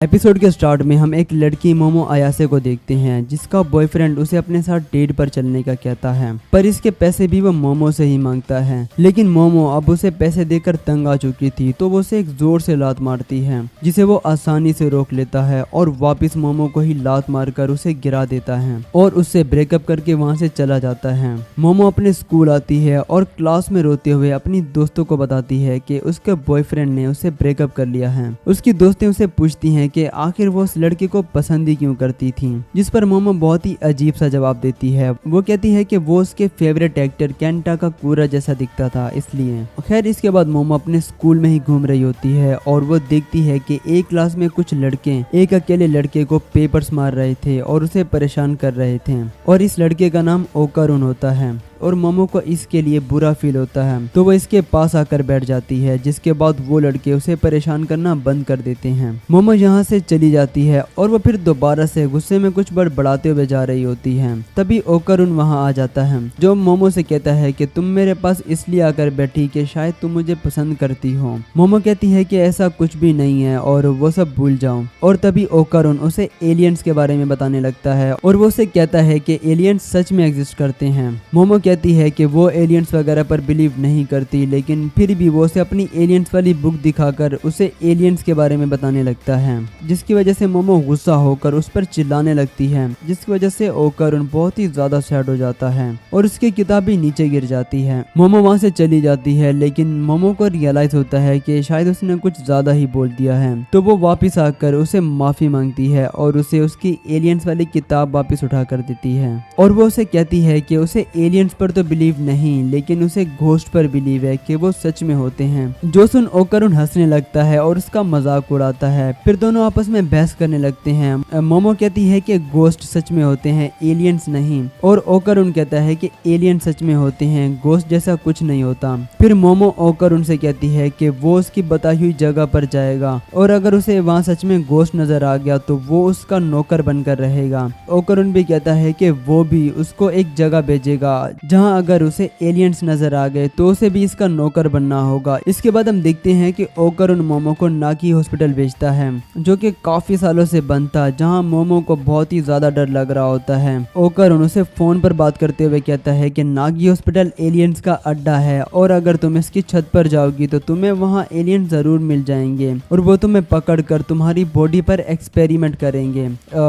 Episode के start में हम एक लड़की मोमो अयासे को देखते हैं जिसका बॉयफ्रेंड उसे अपने साथ डेट पर चलने का कहता है, पर इसके पैसे भी वो मोमो से ही मांगता है। लेकिन मोमो अब उसे पैसे देकर तंग आ चुकी थी तो वो उसे एक जोर से लात मारती है जिसे वो आसानी से रोक लेता है और वापस मोमो को ही लात मारकर उसे गिरा देता है और उससे ब्रेकअप करके वहाँ से चला जाता है। मोमो अपने स्कूल आती है और क्लास में रोते हुए अपनी दोस्तों को बताती है कि उसके बॉयफ्रेंड ने उसे ब्रेकअप कर लिया है। उसकी दोस्तें उसे पूछती हैं कि आखिर वो उस लड़के को पसंद ही क्यों करती थी, जिस पर मोमो बहुत ही अजीब सा जवाब देती है। वो कहती है कि वो उसके फेवरेट एक्टर केंटा का कूरा जैसा दिखता था इसलिए। खैर इसके बाद मोमो अपने स्कूल में ही घूम रही होती है और वो देखती है कि एक क्लास में कुछ लड़के एक अकेले लड़के को पेपर्स मार रहे थे और उसे परेशान कर रहे थे और इस लड़के का नाम ओकारुन होता है और मोमो को इसके लिए बुरा फील होता है तो वो इसके पास आकर बैठ जाती है, जिसके बाद वो लड़के उसे परेशान करना बंद कर देते हैं। मोमो यहाँ से चली जाती है और वो फिर दोबारा से गुस्से में कुछ बड़बड़ाते हुए जा रही होती है। तभी ओकारुन वहाँ आ जाता है जो मोमो से कहता है कि तुम मेरे पास इसलिए आकर बैठी कि शायद तुम मुझे पसंद करती हो। मोमो कहती है कि ऐसा कुछ भी नहीं है और वो सब भूल जाओ। और तभी ओकारुन उसे एलियंस के बारे में बताने लगता है और वो उसे कहता है कि एलियंस सच में एग्जिस्ट करते हैं। मोमो कहती है कि वो एलियंस वगैरह पर बिलीव नहीं करती, लेकिन फिर भी वो उसे अपनी एलियंस वाली बुक दिखाकर उसे एलियंस के बारे में बताने लगता है, जिसकी वजह से मोमो गुस्सा होकर उस पर चिल्लाने लगती है, जिसकी वजह से ओकारुन बहुत ही ज्यादा सैड हो जाता है और उसकी किताब भी नीचे गिर जाती है। मोमो वहाँ से चली जाती है, लेकिन मोमो को रियलाइज होता है कि शायद उसने कुछ ज्यादा ही बोल दिया है, तो वो वापिस आकर उसे माफी मांगती है और उसे उसकी एलियंस वाली किताब वापिस उठा कर देती है और वो उसे कहती है कि उसे एलियंस पर तो बिलीव नहीं, लेकिन उसे घोस्ट पर बिलीव है कि वो सच में होते हैं। जो सुन ओकारुन हंसने लगता है और उसका मजाक उड़ाता है। फिर दोनों आपस में बहस करने लगते हैं। मोमो कहती है कि घोस्ट सच में होते हैं, एलियंस नहीं, और ओकारुन कहता है कि एलियन सच में होते हैं, घोस्ट जैसा कुछ नहीं होता। फिर मोमो ओकारुन से कहती है कि वो उसकी बताई हुई जगह पर जाएगा और अगर उसे वहाँ सच में घोस्ट नजर आ गया तो वो उसका नौकर बनकर रहेगा। ओकारुन भी कहता है कि वो भी उसको एक जगह भेजेगा जहाँ अगर उसे एलियंस नजर आ गए तो उसे भी इसका नौकर बनना होगा। इसके बाद हम देखते हैं कि ओकारुन मोमो को नागी हॉस्पिटल भेजता है जो कि काफी सालों से बंद था, जहां मोमो को बहुत ही ज्यादा डर लग रहा होता है। ओकारुन उसे फोन पर बात करते हुए कहता है कि नागी हॉस्पिटल एलियंस का अड्डा है और अगर तुम इसकी छत पर जाओगी तो तुम्हें वहाँ एलियंस जरूर मिल जाएंगे और वो तुम्हें पकड़ कर तुम्हारी बॉडी पर एक्सपेरिमेंट करेंगे।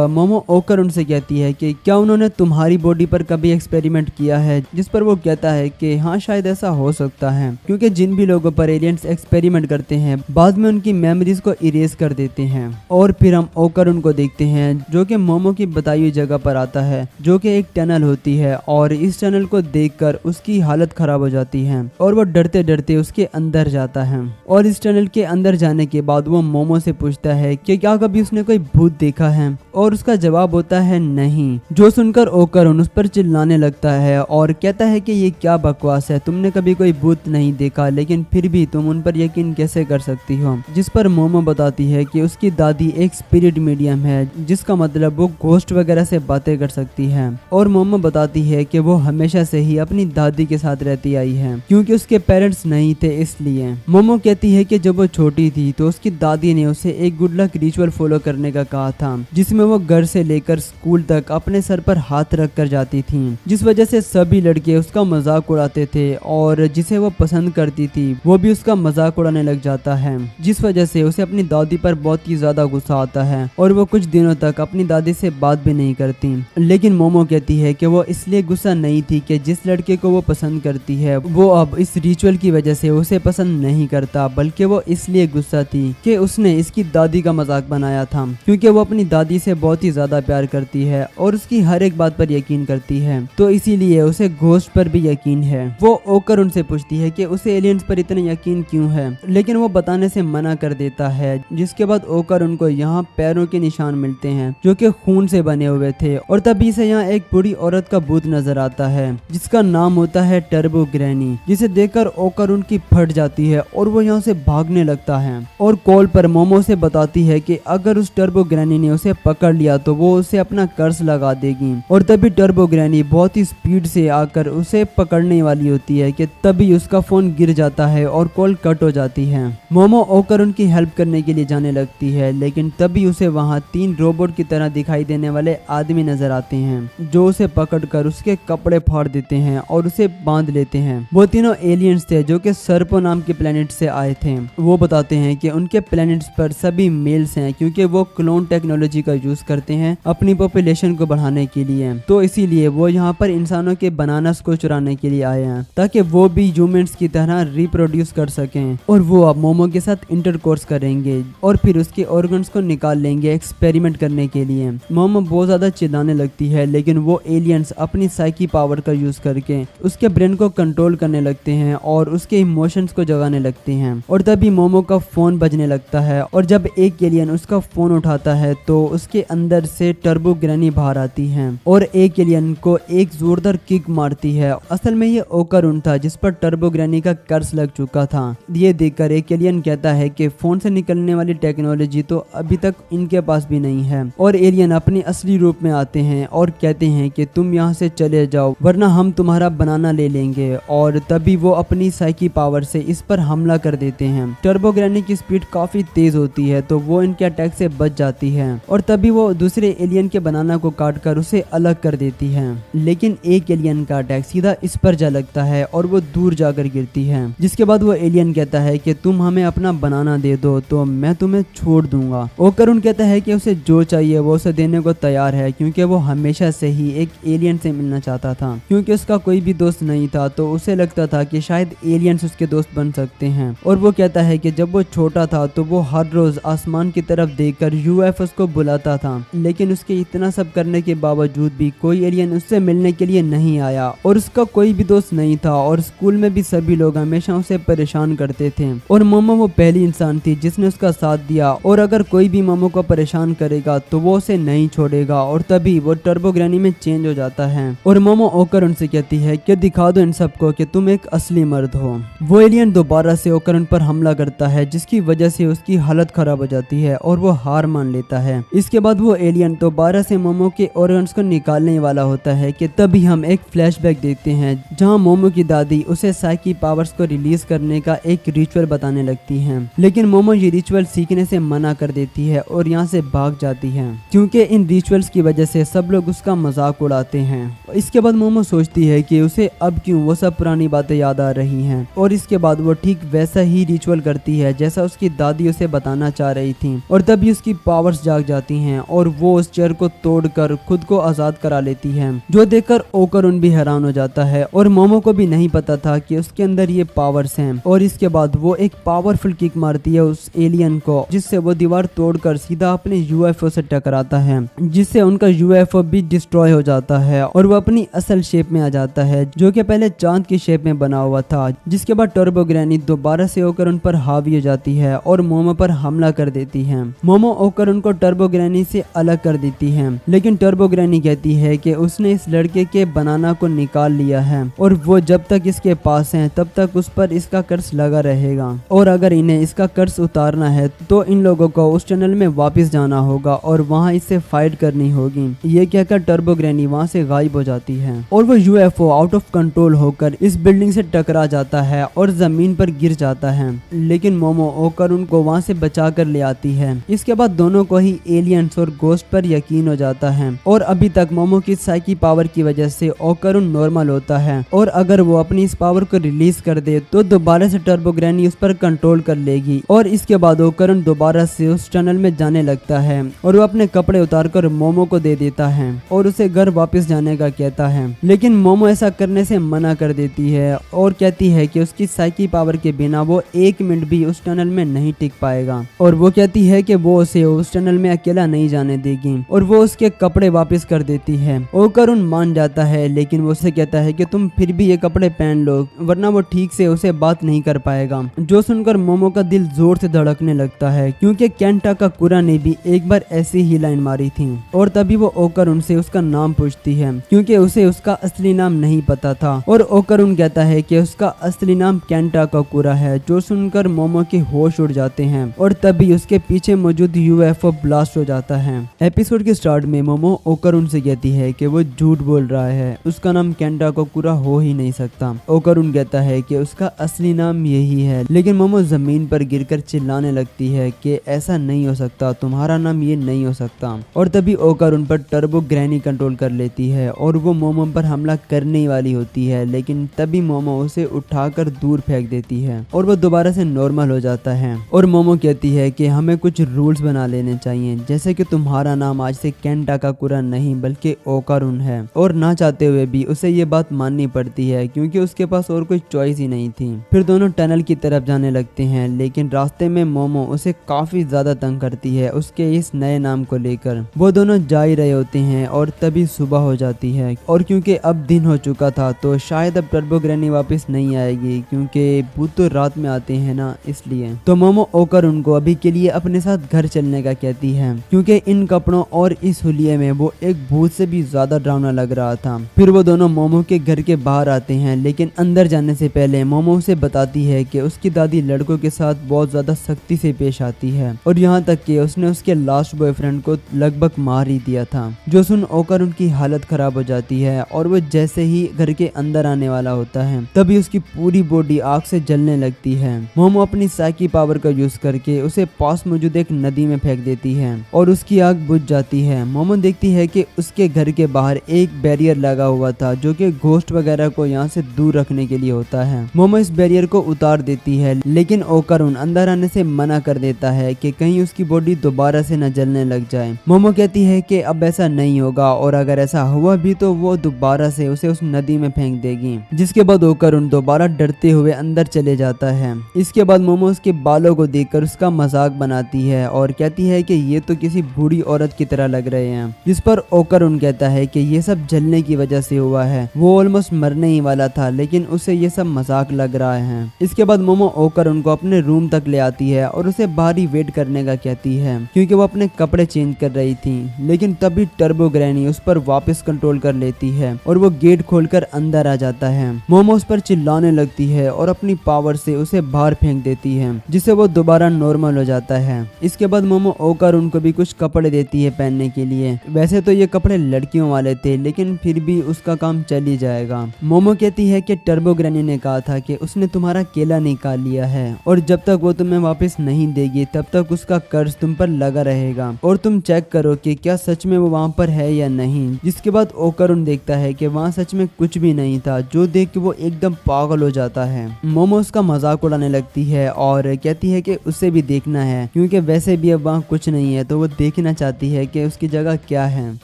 मोमो ओकारुन से कहती है कि क्या उन्होंने तुम्हारी बॉडी पर कभी एक्सपेरिमेंट किया है, जिस पर वो कहता है कि हाँ शायद ऐसा हो सकता है, क्योंकि जिन भी लोगों पर एलियंस एक्सपेरिमेंट करते हैं बाद में उनकी मेमोरीज को इरेज कर देते हैं। और फिर हम ओकारुन को देखते हैं जो कि मोमो की बताई हुई जगह पर आता है जो कि एक टनल होती है और इस टनल को देखकर उसकी हालत खराब हो जाती है और वो डरते डरते उसके अंदर जाता है। और इस टनल के अंदर जाने के बाद वो मोमो से पूछता है कि क्या कभी उसने कोई भूत देखा है और उसका जवाब होता है नहीं। जो सुनकर ओकारुन उस पर चिल्लाने लगता है और कहता है कि ये क्या बकवास है, तुमने कभी कोई भूत नहीं देखा लेकिन फिर भी तुम उन पर यकीन कैसे कर सकती हो। जिस पर मोमो बताती है कि उसकी दादी एक स्पिरिट मीडियम है, जिसका मतलब वो घोस्ट वगैरह से बातें कर सकती है। और मोमो बताती है कि वो हमेशा से ही अपनी दादी के साथ रहती आई है क्योंकि उसके पेरेंट्स नहीं थे इसलिए। मोमो कहती है कि जब वो छोटी थी तो उसकी दादी ने उसे एक गुड लक रिचुअल फॉलो करने का कहा था, जिसमें वो घर से लेकर स्कूल तक अपने सर पर हाथ रख कर जाती थी, जिस वजह से सभी लड़के उसका मजाक उड़ाते थे और जिसे वो पसंद करती थी वो भी उसका मजाक उड़ाने लग जाता है, जिस वजह से उसे अपनी दादी पर बहुत ही ज्यादा गुस्सा आता है और वो कुछ दिनों तक अपनी दादी से बात भी नहीं करती। लेकिन मोमो कहती है कि वो इसलिए गुस्सा नहीं थी कि जिस लड़के को वो पसंद करती है वो अब इस रिचुअल की वजह से उसे पसंद नहीं करता, बल्कि वो इसलिए गुस्सा थी कि उसने इसकी दादी का मजाक बनाया था, क्योंकि वो अपनी दादी से बहुत ही ज्यादा प्यार करती है और उसकी हर एक बात पर यकीन करती है, तो इसीलिए उसे घोस्ट पर भी यकीन है। वो ओकारुन से पूछती है कि उसे एलियंस पर इतना यकीन क्यों है, लेकिन वो बताने से मना कर देता है। जिसके बाद ओकारुन को यहाँ पैरों के निशान मिलते हैं जो कि खून से बने हुए थे और तभी से यहाँ एक बूढ़ी औरत का भूत नजर आता है जिसका नाम होता है टर्बो ग्रैनी, जिसे देखकर ओकारुन की फट जाती है और वो यहाँ से भागने लगता है और कॉल पर मोमो से बताती है कि अगर उस टर्बो ग्रैनी ने उसे पकड़ लिया तो वो उसे अपना कर्ज लगा देगी। और तभी टर्बो ग्रैनी बहुत ही स्पीड से आकर उसे पकड़ने वाली होती है कि तभी उसका फोन गिर जाता है और कॉल कट हो जाती है। मोमो ओकरुन की हेल्प करने के लिए जाने लगती है, लेकिन तभी उसे वहाँ 3 रोबोट की तरह दिखाई देने वाले आदमी नजर आते हैं जो उसे पकड़कर उसके कपड़े फाड़ देते हैं और उसे बांध लेते हैं। वो तीनों एलियंस थे जो कि सर्पो नाम के प्लेनेट से आए थे। वो बताते हैं कि उनके प्लेनेट्स पर सभी मेल्स हैं क्योंकि वो क्लोन टेक्नोलॉजी का यूज करते हैं अपनी पॉपुलेशन को बढ़ाने के लिए। तो इसीलिए वो यहाँ पर इंसानों के बनानास को चुराने के लिए आए हैं ताकि वो भी ह्यूमंस की तरह रिप्रोड्यूस कर सकें। और वो अब मोमो के साथ इंटरकोर्स करेंगे और फिर उसके ऑर्गन्स को निकाल लेंगे एक्सपेरिमेंट करने के लिए। मोमो बहुत ज्यादा चिल्लाने लगती है, लेकिन वो एलियंस अपनी साइकी पावर का यूज करके उसके ब्रेन को कंट्रोल करने लगते हैं और उसके इमोशंस को जगाने लगते हैं। और तभी मोमो का फोन बजने लगता है और जब एक एलियन उसका फोन उठाता है तो उसके अंदर से टर्बो ग्रैनी बाहर आती है और एक एलियन को एक जोरदार किक मारती है। असल में ये ओकरुन था जिस पर टर्बो ग्रैनी का कर्ज लग चुका था। ये देखकर एक एलियन कहता है कि फोन से निकलने वाली टेक्नोलॉजी तो अभी तक इनके पास भी नहीं है। और एलियन अपने असली रूप में आते हैं और कहते हैं कि तुम यहाँ से चले जाओ वरना हम तुम्हारा बनाना ले लेंगे। और तभी वो अपनी साइकी पावर से इस पर हमला कर देते हैं। टर्बो ग्रैनी की स्पीड काफी तेज होती है तो वो इनके अटैक से बच जाती है और तभी वो दूसरे एलियन के बनाना को काट कर उसे अलग कर देती है। लेकिन एक एलियन का अटैक सीधा इस पर जा लगता है और वो दूर जाकर गिरती है, जिसके बाद वो एलियन कहता है कि तुम हमें अपना बनाना दे दो तो मैं तुम्हें छोड़ दूंगा। ओकरुन कहता है कि उसे जो चाहिए वो उसे देने को तैयार है क्योंकि वो हमेशा से ही एक एलियन से मिलना चाहता था। क्योंकि उसका कोई भी दोस्त नहीं था तो उसे लगता था कि शायद एलियंस उसके दोस्त बन सकते हैं। और वो कहता है कि जब वो छोटा था तो वो हर रोज आसमान की तरफ देखकर यूएफओ को बुलाता था, लेकिन उसके इतना सब करने के बावजूद भी कोई एलियन उससे मिलने के लिए नहीं आया और उसका कोई भी दोस्त नहीं था। और स्कूल में भी सभी लोग हमेशा उसे परेशान करते थे और मोमो वो पहली इंसान थी जिसने उसका साथ दिया और अगर कोई भी मोमो को परेशान करेगा तो वो उसे नहीं छोड़ेगा। और तभी वो टर्बो ग्रैनी में चेंज हो जाता है और मोमो ओकरुन से कहती है कि दिखा दो इन सबको कि तुम एक असली मर्द हो। वो एलियन दोबारा से ओकरुन पर हमला करता है जिसकी वजह से उसकी हालत खराब हो जाती है और वो हार मान लेता है। इसके बाद वो एलियन दोबारा से मोमो के ऑर्गन्स को निकालने वाला होता है कि तभी हम एक फ्लैशबैक देखते हैं जहां मोमो की दादी उसे साइकी पावर्स को रिलीज करने का एक रिचुअल बताने लगती है, लेकिन मोमो ये रिचुअल सीखने से मना कर देती है और यहाँ से भाग जाती है क्योंकि इन रिचुअल्स की वजह से सब लोग उसका मजाक उड़ाते हैं। इसके बाद मोमो सोचती है कि उसे अब क्यों वो सब पुरानी बातें याद आ रही हैं और इसके बाद वो ठीक वैसा ही रिचुअल करती है जैसा उसकी दादी उसे बताना चाह रही थी। और तभी उसकी पावर्स जाग जाती हैं और वो उस चेयर को तोड़कर खुद को आजाद करा लेती है, जो देखकर ओकरुन भी हैरान हो जाता है और मोमो को भी नहीं पता था कि उसके अंदर ये पावर्स हैं। और इसके बाद वो एक पावरफुल किक मारती है उस एलियन को जिससे वो दीवार तोड़कर सीधा अपने यूएफओ से टकराता है, जिससे उनका यूएफओ भी डिस्ट्रॉय हो जाता है और वो अपनी असल शेप में आ जाता है जो कि पहले चांद की शेप में बना हुआ था। जिसके बाद टर्बो ग्रैनी दोबारा से ओकरुन पर हावी हो जाती है और मोमो पर हमला कर देती है। मोमो ओकरुन को टर्बो ग्रैनी से अलग कर देती है, लेकिन टर्बो ग्रैनी कहती है कि उसने इस लड़के के बनाना को निकाल लिया है और वो जब तक इसके पास है तब तक उस पर इसका कर्ज लगा रहेगा और अगर इन्हें इसका कर्ज उतारना है तो इन लोगों को उस टनल में वापस जाना होगा और वहाँ इससे फाइट करनी होगी। ये कहकर टर्बो ग्रैनी वहाँ से गायब हो जाती है और वो यूएफओ आउट ऑफ कंट्रोल होकर इस बिल्डिंग से टकरा जाता है और जमीन पर गिर जाता है, लेकिन मोमो ओकरुन को वहाँ से बचा कर ले आती है। इसके बाद दोनों को ही एलियंस और गोस्ट पर यकीन हो जाता है और अभी तक मोमो की साइकी पावर की वजह से ओकरुन नॉर्मल होता है और अगर वो अपनी इस पावर को रिलीज कर दे तो दोबारा से टर्बो ग्रैनी उस पर कंट्रोल कर लेगी। और इसके बाद ओकरुन दोबारा से उस टनल में जाने लगता है और वो अपने कपड़े उतारकर मोमो को दे देता है और उसे घर वापस जाने का कहता है, लेकिन मोमो ऐसा करने से मना कर देती है और कहती है कि उसकी साइकी पावर के बिना वो 1 मिनट भी उस टनल में नहीं टिक पाएगा और वो कहती है कि वो उसे उस टनल में अकेला नहीं जाने देगी और वो उसके कपड़े वापस कर देती है। ओकरुन मान जाता है, लेकिन वो उसे कहता है कि तुम फिर भी ये कपड़े पहन लो वरना वो ठीक से उसे बात नहीं कर पाएगा। जो सुनकर मोमो का दिल जोर से धड़कने लगता है क्योंकि केंटा का कुरा ने भी एक बार ऐसी ही लाइन मारी थी। और तभी वो ओकरुन से उसका नाम पूछती है क्योंकि उसे उसका असली नाम नहीं पता था और ओकरुन कहता है कि उसका असली नाम केंटा का कुरा है। जो सुनकर मोमो के होश उड़ जाते हैं और तभी उसके पीछे मौजूद यूएफओ ब्लास्ट हो जाता है। एपिसोड के स्टार्ट में मोमो ओकरुन से कहती है कि वो झूठ बोल रहा है, उसका उसका नाम केंटाकाकुरा हो ही नहीं सकता। ओकारुन कहता है कि उसका असली नाम यही है, लेकिन मोमो जमीन पर गिरकर चिल्लाने लगती है कि ऐसा नहीं हो सकता, तुम्हारा नाम ये नहीं हो सकता। और तभी ओकारुन पर टर्बो ग्रैनी कंट्रोल कर लेती है और वो मोमो पर हमला करने वाली होती है, लेकिन तभी मोमो उसे उठाकर दूर फेंक देती है और वो दोबारा से नॉर्मल हो जाता है। और मोमो कहती है कि हमें कुछ रूल्स बना लेने चाहिए, जैसे कि तुम्हारा नाम आज से केंटाकाकुरा नहीं बल्कि ओकारुन है। और ना चाहते हुए भी उसे ये बात माननी पड़ती है क्योंकि उसके पास और कोई चॉइस ही नहीं थी। फिर दोनों टनल की तरफ जाने लगते हैं, लेकिन रास्ते में मोमो उसे काफी ज्यादा तंग करती है उसके इस नए नाम को लेकर। वो दोनों जा ही रहे होते हैं और तभी सुबह हो जाती है, और क्योंकि अब दिन हो चुका था तो शायद अब टर्बो ग्रैनी वापस नहीं आएगी क्योंकि भूत तो रात में आते हैं ना, इसलिए। तो मोमो ओकारुन को अभी के लिए अपने साथ घर चलने का कहती है क्योंकि इन कपड़ों और इस हुलिये में वो एक भूत से भी ज्यादा डरावना लग रहा था। फिर वो दोनों मोमो के घर के बाहर आते हैं, लेकिन अंदर जाने से पहले मोमो उसे बताती है कि उसकी दादी लड़कों के साथ बहुत ज्यादा सख्ती से पेश आती है और यहाँ तक कि उसने उसके लास्ट बॉयफ्रेंड को लगभग मार ही दिया था। जो सुन ओकारुन की हालत खराब हो जाती है और वो जैसे ही घर के अंदर आने वाला होता है तभी उसकी पूरी बॉडी आग से जलने लगती है। मोमो अपनी साइकी पावर का यूज करके उसे पास मौजूद एक नदी में फेंक देती है और उसकी आग बुझ जाती है। मोमो देखती है कि उसके घर के बाहर एक बैरियर लगा हुआ था जो कि घोस्ट वगैरह को यहाँ से दूर रखने के लिए होता है। मोमो इस बैरियर को उतार देती है, लेकिन ओकारुन अंदर आने से मना कर देता है कि कहीं उसकी बॉडी दोबारा से न जलने लग जाए। मोमो कहती है कि अब ऐसा नहीं होगा और अगर ऐसा हुआ भी तो वो दोबारा से उसे उस नदी में फेंक देगी। जिसके बाद ओकारुन दोबारा डरते हुए अंदर चले जाता है। इसके बाद मोमो उसके बालों को देखकर उसका मजाक बनाती है और कहती है कि ये तो किसी बूढ़ी औरत की तरह लग रहे हैं, जिस पर ओकारुन कहता है कि ये सब जलने की वजह से हुआ है। वो ऑलमोस्ट मरने ही वाला था, लेकिन उसे ये सब मजाक लग रहा है। इसके बाद मोमो ओकारुन को अपने रूम तक ले आती है और उसे बाहर ही वेट करने का कहती है क्योंकि वो अपने कपड़े चेंज कर रही थी। लेकिन तभी टर्बो ग्रैनी उस पर वापस कंट्रोल कर लेती है और वो गेट खोलकर अंदर आ जाता है। मोमो उस पर चिल्लाने लगती है और अपनी पावर से उसे बाहर फेंक देती है, जिससे वो दोबारा नॉर्मल हो जाता है। इसके बाद मोमो ओकारुन को भी कुछ कपड़े देती है पहनने के लिए। वैसे तो ये कपड़े लड़कियों वाले थे, लेकिन फिर भी उसका काम चल ही जाएगा। मोमो कहती है कि टर्बो ग्रैनी ने कहा था कि उसने तुम्हारा केला निकाल लिया है और जब तक वो तुम्हें वापस नहीं देगी तब तक उसका कर्ज तुम पर लगा रहेगा और तुम चेक करो कि क्या सच में वो वहाँ पर है या नहीं। जिसके बाद ओकारुन देखता है कि वहाँ सच में कुछ भी नहीं था, जो देख के वो एकदम पागल हो जाता है। मोमो उसका मजाक उड़ाने लगती है और कहती है कि उसे भी देखना है क्योंकि वैसे भी अब वहाँ कुछ नहीं है, तो वो देखना चाहती है कि उसकी जगह क्या है।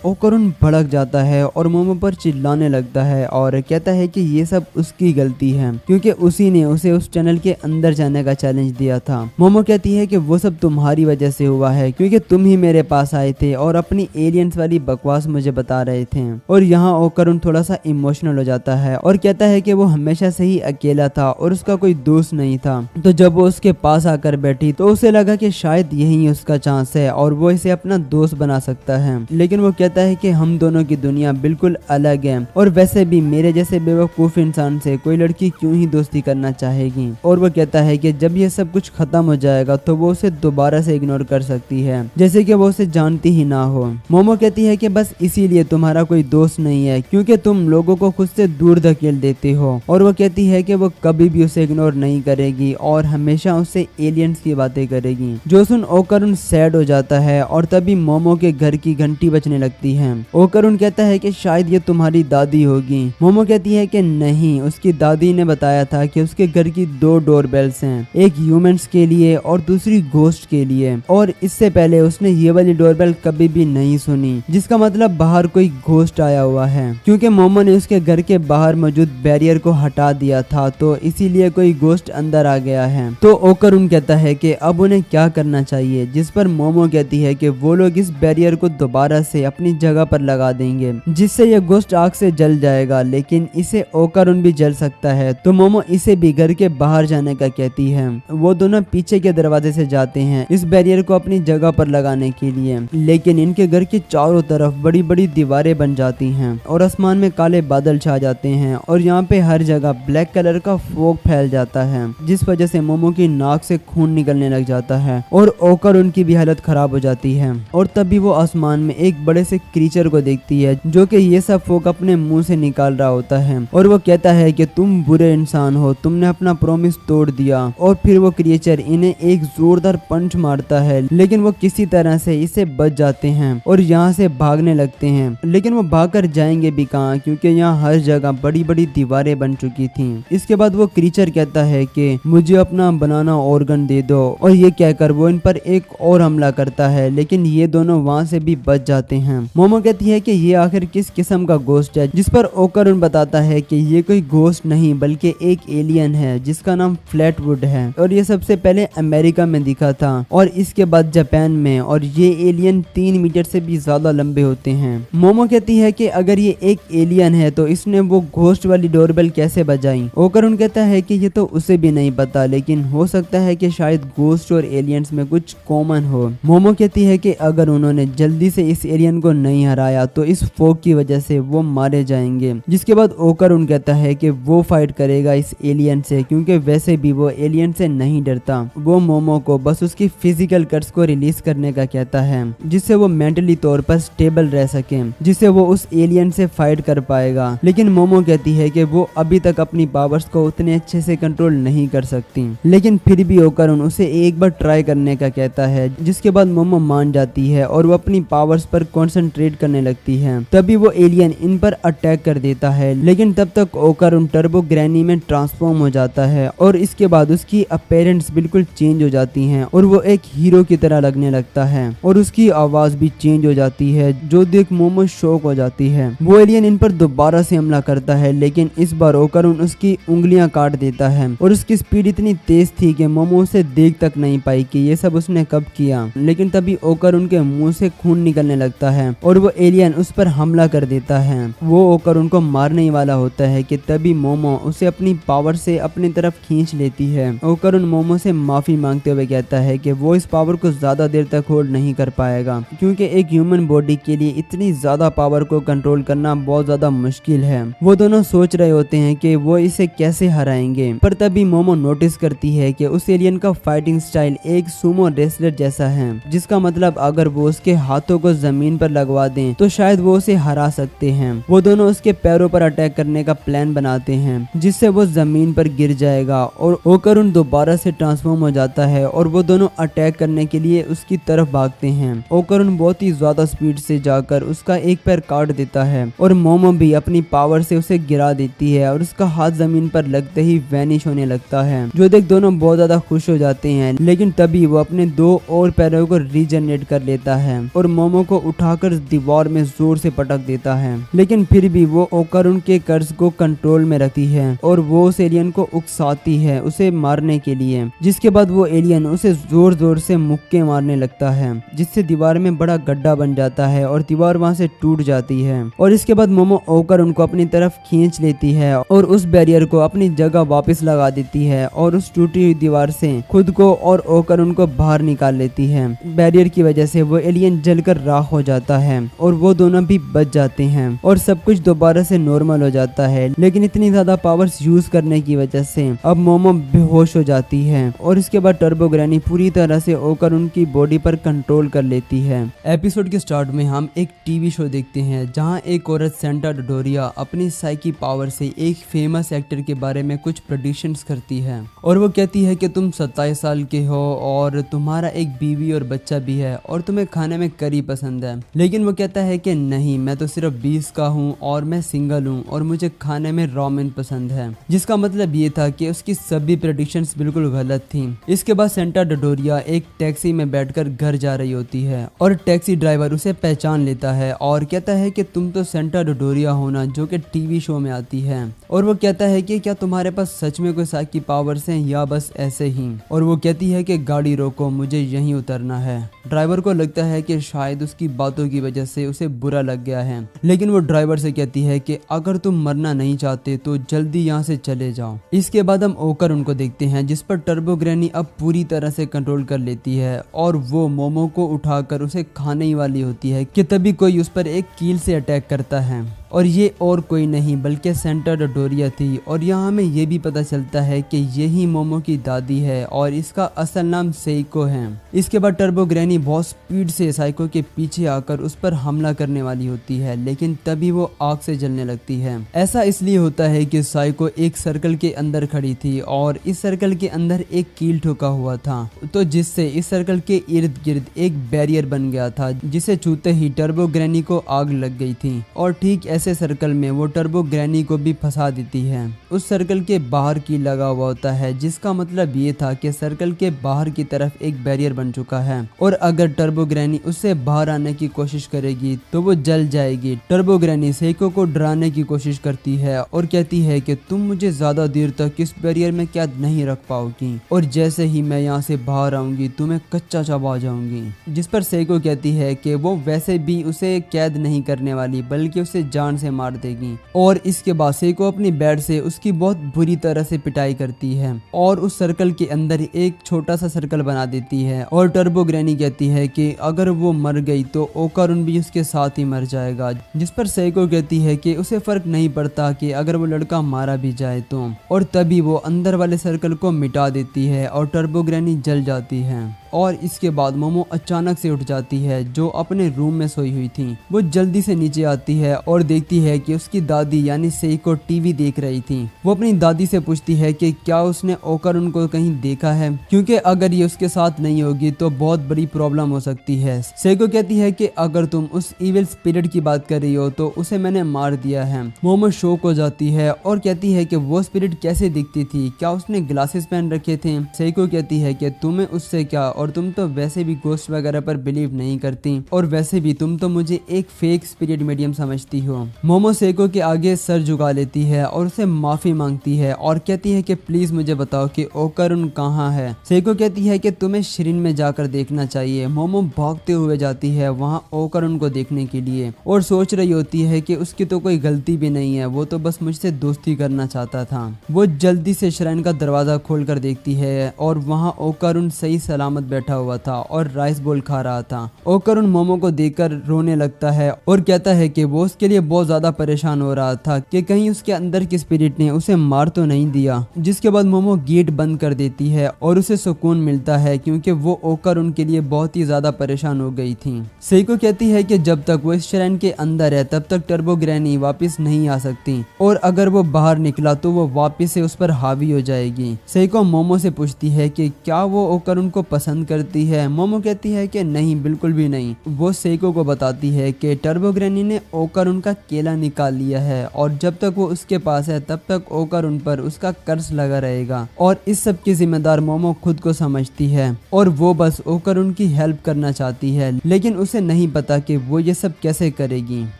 ओकारुन भड़क जाता है और मोमो पर चिल्लाने लगता है और कहता है कि ये सब उसकी गलती है क्योंकि उसी ने उसे उस टनल के अंदर जाने का चैलेंज दिया था। मोमो कहती है कि वो सब तुम्हारी वजह से हुआ है क्योंकि तुम ही मेरे पास आए थे और अपनी एलियंस वाली बकवास मुझे बता रहे थे। और यहाँ ओकारुन थोड़ा सा इमोशनल हो जाता है और कहता है कि वो हमेशा से ही अकेला था और उसका कोई दोस्त नहीं था। तो जब वो उसके पास आकर बैठी तो उसे लगा कि शायद यही उसका चांस है और वो इसे अपना दोस्त बना सकता है, लेकिन वो कहता है कि हम दोनों की दुनिया बिल्कुल अलग है और वैसे भी मेरे जैसे बेवकूफ इंसान से कोई लड़की क्यों ही दोस्ती करना चाहेगी। और वो कहता है कि जब ये सब कुछ खत्म हो जाएगा तो वो उसे दोबारा से इग्नोर कर सकती है, जैसे कि वो उसे जानती ही ना हो। मोमो कहती है कि बस इसीलिए तुम्हारा कोई दोस्त नहीं है क्योंकि तुम लोगों को खुद से दूर धकेल देते हो। और वो कहती है कि वो कभी भी उसे इग्नोर नहीं करेगी और हमेशा उससे एलियंस की बातें करेगी। जो सुन ओकारुन सैड हो जाता है और तभी मोमो के घर की घंटी बजने लगती है। ओकारुन कहता है कि शायद ये तुम्हारी दादी होगी। मोमो कहती है कि नहीं, उसकी दादी ने बताया था कि उसके घर की 2 डोरबेल्स हैं, एक ह्यूमंस के लिए और दूसरी घोस्ट के लिए, और इससे पहले उसने ये वाली डोरबेल कभी भी नहीं सुनी, जिसका मतलब बाहर कोई घोस्ट आया हुआ है क्योंकि मोमो ने उसके घर के बाहर मौजूद बैरियर को हटा दिया था, तो इसीलिए कोई घोस्ट अंदर आ गया है। तो ओकारुन कहता है कि अब उन्हें क्या करना चाहिए, जिस पर मोमो कहती है कि वो लोग इस बैरियर को दोबारा से अपनी जगह पर लगा देंगे जिससे ये घोस्ट आग से जल जाएगा, लेकिन इसे ओकारुन भी जल सकता है। तो मोमो इसे भी घर के बाहर जाने का कहती है। वो दोनों पीछे के दरवाजे से जाते हैं इस बैरियर को अपनी जगह पर लगाने के लिए, लेकिन इनके घर के चारों तरफ बड़ी बड़ी दीवारें बन जाती हैं और आसमान में काले बादल छा जाते हैं और यहाँ पे हर जगह ब्लैक कलर का फॉग फैल जाता है, जिस वजह से मोमो की नाक से खून निकलने लग जाता है और ओकारुन की भी हालत खराब हो जाती है। और तभी वो आसमान में एक बड़े से क्रीचर को देखती है जो कि ये सब फॉग अपने अपने मुंह से निकाल रहा होता है और वो कहता है कि तुम बुरे इंसान हो, तुमने अपना प्रॉमिस तोड़ दिया। और फिर वो क्रिएचर इन्हें एक जोरदार पंच मारता है, लेकिन वो किसी तरह से इससे बच जाते हैं और यहाँ से भागने लगते हैं। लेकिन वो भागकर जाएंगे भी कहाँ, क्योंकि यहाँ हर जगह बड़ी बड़ी दीवारें बन चुकी थी। इसके बाद वो क्रीचर कहता है कि मुझे अपना बनाना ऑर्गन दे दो, और ये कहकर वो इन पर एक और हमला करता है, लेकिन ये दोनों वहाँ से भी बच जाते हैं। मोमो कहती है कि ये आखिर किस किस्म का घोस्ट है, जिस पर ओकरुन बताता है कि ये कोई घोस्ट नहीं बल्कि एक एलियन है जिसका नाम फ्लैटवुड है, और ये सबसे पहले अमेरिका में दिखा था और इसके बाद जापान में, और ये एलियन 3 मीटर से भी ज्यादा लंबे होते हैं। मोमो कहती है कि अगर ये एक एलियन है तो इसने वो घोस्ट वाली डोरबेल कैसे बजाई। ओकरुन कहता है कि ये तो उसे भी नहीं पता, लेकिन हो सकता है कि शायद घोस्ट और एलियंस में कुछ कॉमन हो। मोमो कहती है कि अगर उन्होंने जल्दी से इस एलियन को नहीं हराया तो इस फोग की वजह से वो मारे जाएंगे। जिसके बाद ओकरुन कहता है कि वो फाइट करेगा इस एलियन से, क्योंकि वैसे भी वो एलियन से नहीं डरता। वो मोमो को बस उसकी फिजिकल कर्स को रिलीज करने का कहता है, जिससे वो मेंटली तौर पर स्टेबल रह सके, जिससे वो उस एलियन से फाइट कर पाएगा। लेकिन मोमो कहती है कि वो अभी तक अपनी पावर्स को उतने अच्छे से कंट्रोल नहीं कर सकती, लेकिन फिर भी ओकरुन उसे एक बार ट्राई करने का कहता है। जिसके बाद मोमो मान जाती है और वो अपनी पावर्स पर कंसंट्रेट करने लगती है। तभी वो एलियन इन पर अटैक कर देता है, लेकिन तब तक ओकरुन टर्बो ग्रैनी में ट्रांसफॉर्म हो जाता है और इसके बाद उसकी अपीयरेंस बिल्कुल चेंज हो जाती है और वो एक हीरो की तरह लगने लगता है और उसकी आवाज भी चेंज हो जाती है, जो देख मोमो शॉक हो जाती है। वो एलियन इन पर दोबारा से हमला करता है, लेकिन इस बार ओकरुन उसकी उंगलियां काट देता है और उसकी स्पीड इतनी तेज थी कि मोमो उसे देख तक नहीं पाई कि ये सब उसने कब किया। लेकिन तभी ओकरुन के मुंह से खून निकलने लगता है और वो एलियन उस पर हमला कर देता है। वो ओकरुन को मारने ही वाला होता है कि तभी मोमो उसे अपनी पावर से अपनी तरफ खींच लेती है। ओकरुन मोमो से माफी मांगते हुए कहता है कि वो इस पावर को ज्यादा देर तक होल्ड नहीं कर पाएगा, क्योंकि एक ह्यूमन बॉडी के लिए इतनी ज्यादा पावर को कंट्रोल करना बहुत ज्यादा मुश्किल है। वो दोनों सोच रहे होते हैं कि वो इसे कैसे हराएंगे, पर तभी मोमो नोटिस करती है कि उस एलियन का फाइटिंग स्टाइल एक सुमो रेसलर जैसा है, जिसका मतलब अगर वो उसके हाथों को जमीन पर लगवा दें तो शायद वो उसे हरा सकते हैं। वो दोनों उसके पैरों पर अटैक करने का प्लान बनाते हैं, जिससे वो जमीन पर गिर जाएगा और ओकरुन दोबारा से ट्रांसफॉर्म हो जाता है और वो दोनों अटैक करने के लिए उसकी तरफ भागते हैं। ओकरुन बहुत ही ज्यादा स्पीड से जाकर उसका एक पैर काट देता है और मोमो भी अपनी पावर से उसे गिरा देती है और उसका हाथ जमीन पर लगते ही वैनिश होने लगता है, जो देख दोनों बहुत ज्यादा खुश हो जाते हैं। लेकिन तभी वो अपने 2 और पैरों को रीजनरेट कर लेता है और मोमो को उठाकर दीवार में जोर से पटक देता है, लेकिन फिर भी वो ओकरुन के कर्ज को कंट्रोल में रखती है और वो उस एलियन को उकसाती है उसे मारने के लिए। जिसके बाद वो एलियन उसे जोर जोर से मुक्के मारने लगता है, जिससे दीवार में बड़ा गड्ढा बन जाता है और दीवार वहां से टूट जाती है। और इसके बाद मोमो ओकरुन को अपनी तरफ खींच लेती है और उस बैरियर को अपनी जगह वापस लगा देती है और उस टूटी हुई दीवार से खुद को और ओकरुन को बाहर निकाल लेती है। बैरियर की वजह से वो एलियन जलकर राख हो जाता है और वो दोनों भी बच जाते हैं और सब कुछ दोबारा से नॉर्मल हो जाता है। लेकिन इतनी ज्यादा पावर्स यूज करने की वजह से अब मोमो बेहोश हो जाती है और इसके बाद टर्बो ग्रैनी पूरी तरह से ओकरुन की बॉडी पर कंट्रोल कर लेती है। एपिसोड के स्टार्ट में हम एक टीवी शो देखते हैं जहां एक औरत सेंटा डोडोरिया अपनी साइकी पावर से एक फेमस एक्टर के बारे में कुछ प्रेडिक्शंस करती है और वो कहती है कि तुम 27 साल के हो और तुम्हारा एक बीवी और बच्चा भी है और तुम्हें खाने में करी पसंद है। लेकिन वो कहता है कि नहीं, मैं तो सिर्फ 20 का हूँ और मैं सिंगल हूँ और मुझे खाने में रामेन पसंद है। जिसका मतलब ये था कि उसकी सभी प्रेडिक्शंस बिल्कुल गलत थी। इसके बाद सेंटा डोडोरिया एक टैक्सी में बैठकर घर जा रही होती है और टैक्सी ड्राइवर उसे पहचान लेता है और कहता है कि तुम तो सेंटा डोडोरिया हो ना, जो कि टीवी शो में आती है। और वो कहता है कि क्या तुम्हारे पास सच में कोई साइकी पावर्स हैं या बस ऐसे ही। और वो कहती है कि गाड़ी रोको, मुझे यहीं उतरना है। ड्राइवर को लगता है कि शायद उसकी बातों की वजह से उसे बुरा लग गया है, लेकिन वो ड्राइवर से कहती है कि अगर तुम मरना नहीं चाहते तो जल्दी यहाँ से चले जाओ। इसके बाद हम ओकरुन को देखते हैं, जिस पर टर्बो ग्रैनी अब पूरी तरह से कंट्रोल कर लेती है और वो मोमो को उठाकर उसे खाने ही वाली होती है कि तभी कोई उस पर एक कील से अटैक करता है और ये और कोई नहीं बल्कि सेंटा डोडोरिया थी। और यहाँ हमें ये भी पता चलता है कि यही मोमो की दादी है और इसका असल नाम सेइको है। इसके बाद टर्बो ग्रैनी बहुत स्पीड से साइको के पीछे आकर उस पर हमला करने वाली होती है, लेकिन तभी वो आग से जलने लगती है। ऐसा इसलिए होता है कि साइको एक सर्कल के अंदर खड़ी थी और इस सर्कल के अंदर एक कील ठोका हुआ था, तो जिससे इस सर्कल के इर्द गिर्द एक बैरियर बन गया था, जिसे छूते ही टर्बो ग्रैनी को आग लग गई थी। और ठीक ऐसे सर्कल में वो टर्बो ग्रैनी को भी फंसा देती है। उस सर्कल के बाहर कील लगा हुआ होता है, जिसका मतलब ये था कि सर्कल के बाहर की तरफ एक बैरियर बन चुका है और अगर टर्बो ग्रैनी उससे बाहर आने की कोशिश करेगी तो वो जल जाएगी। टर्बो ग्रैनी सेइको को डराने की कोशिश करती है और कहती है कि तुम मुझे ज्यादा देर तक इस बैरियर में कैद नहीं रख पाओगी और जैसे ही मैं यहाँ से बाहर आऊंगी तुम्हें कच्चा चबा जाऊंगी। जिस पर सेइको कहती है कि वो वैसे भी उसे कैद नहीं करने वाली बल्कि उसे जान से मार देगी। और इसके बाद सेइको अपनी बेड से उसकी बहुत बुरी तरह से पिटाई करती है और उस सर्कल के अंदर एक छोटा सा सर्कल बना देती है। और टर्बो ग्रैनी कहती है कि अगर वो मर गई तो ओकारुन भी उसके साथ ही मर जाएगा। जिस पर सेइको कहती है कि उसे फर्क नहीं पड़ता कि अगर वो लड़का मारा भी जाए तो। और तभी वो अंदर वाले सर्कल को मिटा देती है और टर्बो ग्रैनी जल जाती है। और इसके बाद मोमो अचानक से उठ जाती है जो अपने रूम में सोई हुई थी। वो जल्दी से नीचे आती है और देखती है कि उसकी दादी यानी सेइको टीवी देख रही थी। वो अपनी दादी से पूछती है कि क्या उसने ओकारुन को कहीं देखा है, क्योंकि अगर ये उसके साथ नहीं होगी तो बहुत बड़ी प्रॉब्लम हो सकती है। सेइको कहती है कि अगर तुम उस इविल स्पिरिट की बात कर रही हो तो उसे मैंने मार दिया है। मोमो शॉक हो जाती है और कहती है कि वो स्पिरिट कैसे दिखती थी, क्या उसने ग्लासेस पहन रखे थे। सेइको कहती है कि तुम्हें उससे क्या, और तुम तो वैसे भी गोस्ट वगैरह पर बिलीव नहीं करती और वैसे भी तुम तो मुझे एक फेक स्पिरिट मीडियम समझती हो। मोमो सेइको के आगे सर झुका लेती है और उसे माफी मांगती है और कहती है कि प्लीज मुझे बताओ कि ओकारुन कहाँ है। सेइको कहती है कि तुम्हें शिरिन में जाकर देखना चाहिए। मोमो भागते हुए जाती है वहाँ ओकारुन को देखने के लिए और सोच रही होती है कि उसकी तो कोई गलती भी नहीं है, वो तो बस मुझसे दोस्ती करना चाहता था। वो जल्दी से श्राइन का दरवाजा खोल कर देखती है और वहाँ ओकारुन सही सलामत बैठा हुआ था और राइस बोल खा रहा था। ओकारुन मोमो को देखकर रोने लगता है और कहता है कि वो उसके लिए बहुत ज्यादा परेशान हो रहा था कि कहीं उसके अंदर की स्पिरिट ने उसे मार तो नहीं दिया। जिसके बाद मोमो गेट बंद कर देती है और उसे सुकून मिलता है क्योंकि वो ओकारुन के लिए बहुत ही ज्यादा परेशान हो गई थी। सेइको कहती है कि जब तक वो इस श्राइन के अंदर है तब तक टर्बो ग्रैनी वापस नहीं आ सकती और अगर वो बाहर निकला तो वो वापस से उस पर हावी हो जाएगी। सेइको मोमो से पूछती है कि क्या वो ओकारुन को पसंद करती है। मोमो कहती है कि नहीं, बिल्कुल भी नहीं। वो सेइको को बताती है कि टर्बो ग्रैनी ने ओकारुन का केला निकाल लिया है और जब तक वो उसके पास है तब तक ओकारुन पर उसका कर्ज लगा रहेगा और इस सब की जिम्मेदार मोमो खुद को समझती है और वो बस ओकारुन की हेल्प करना चाहती है, लेकिन उसे नहीं पता कि वो ये सब कैसे करेगी।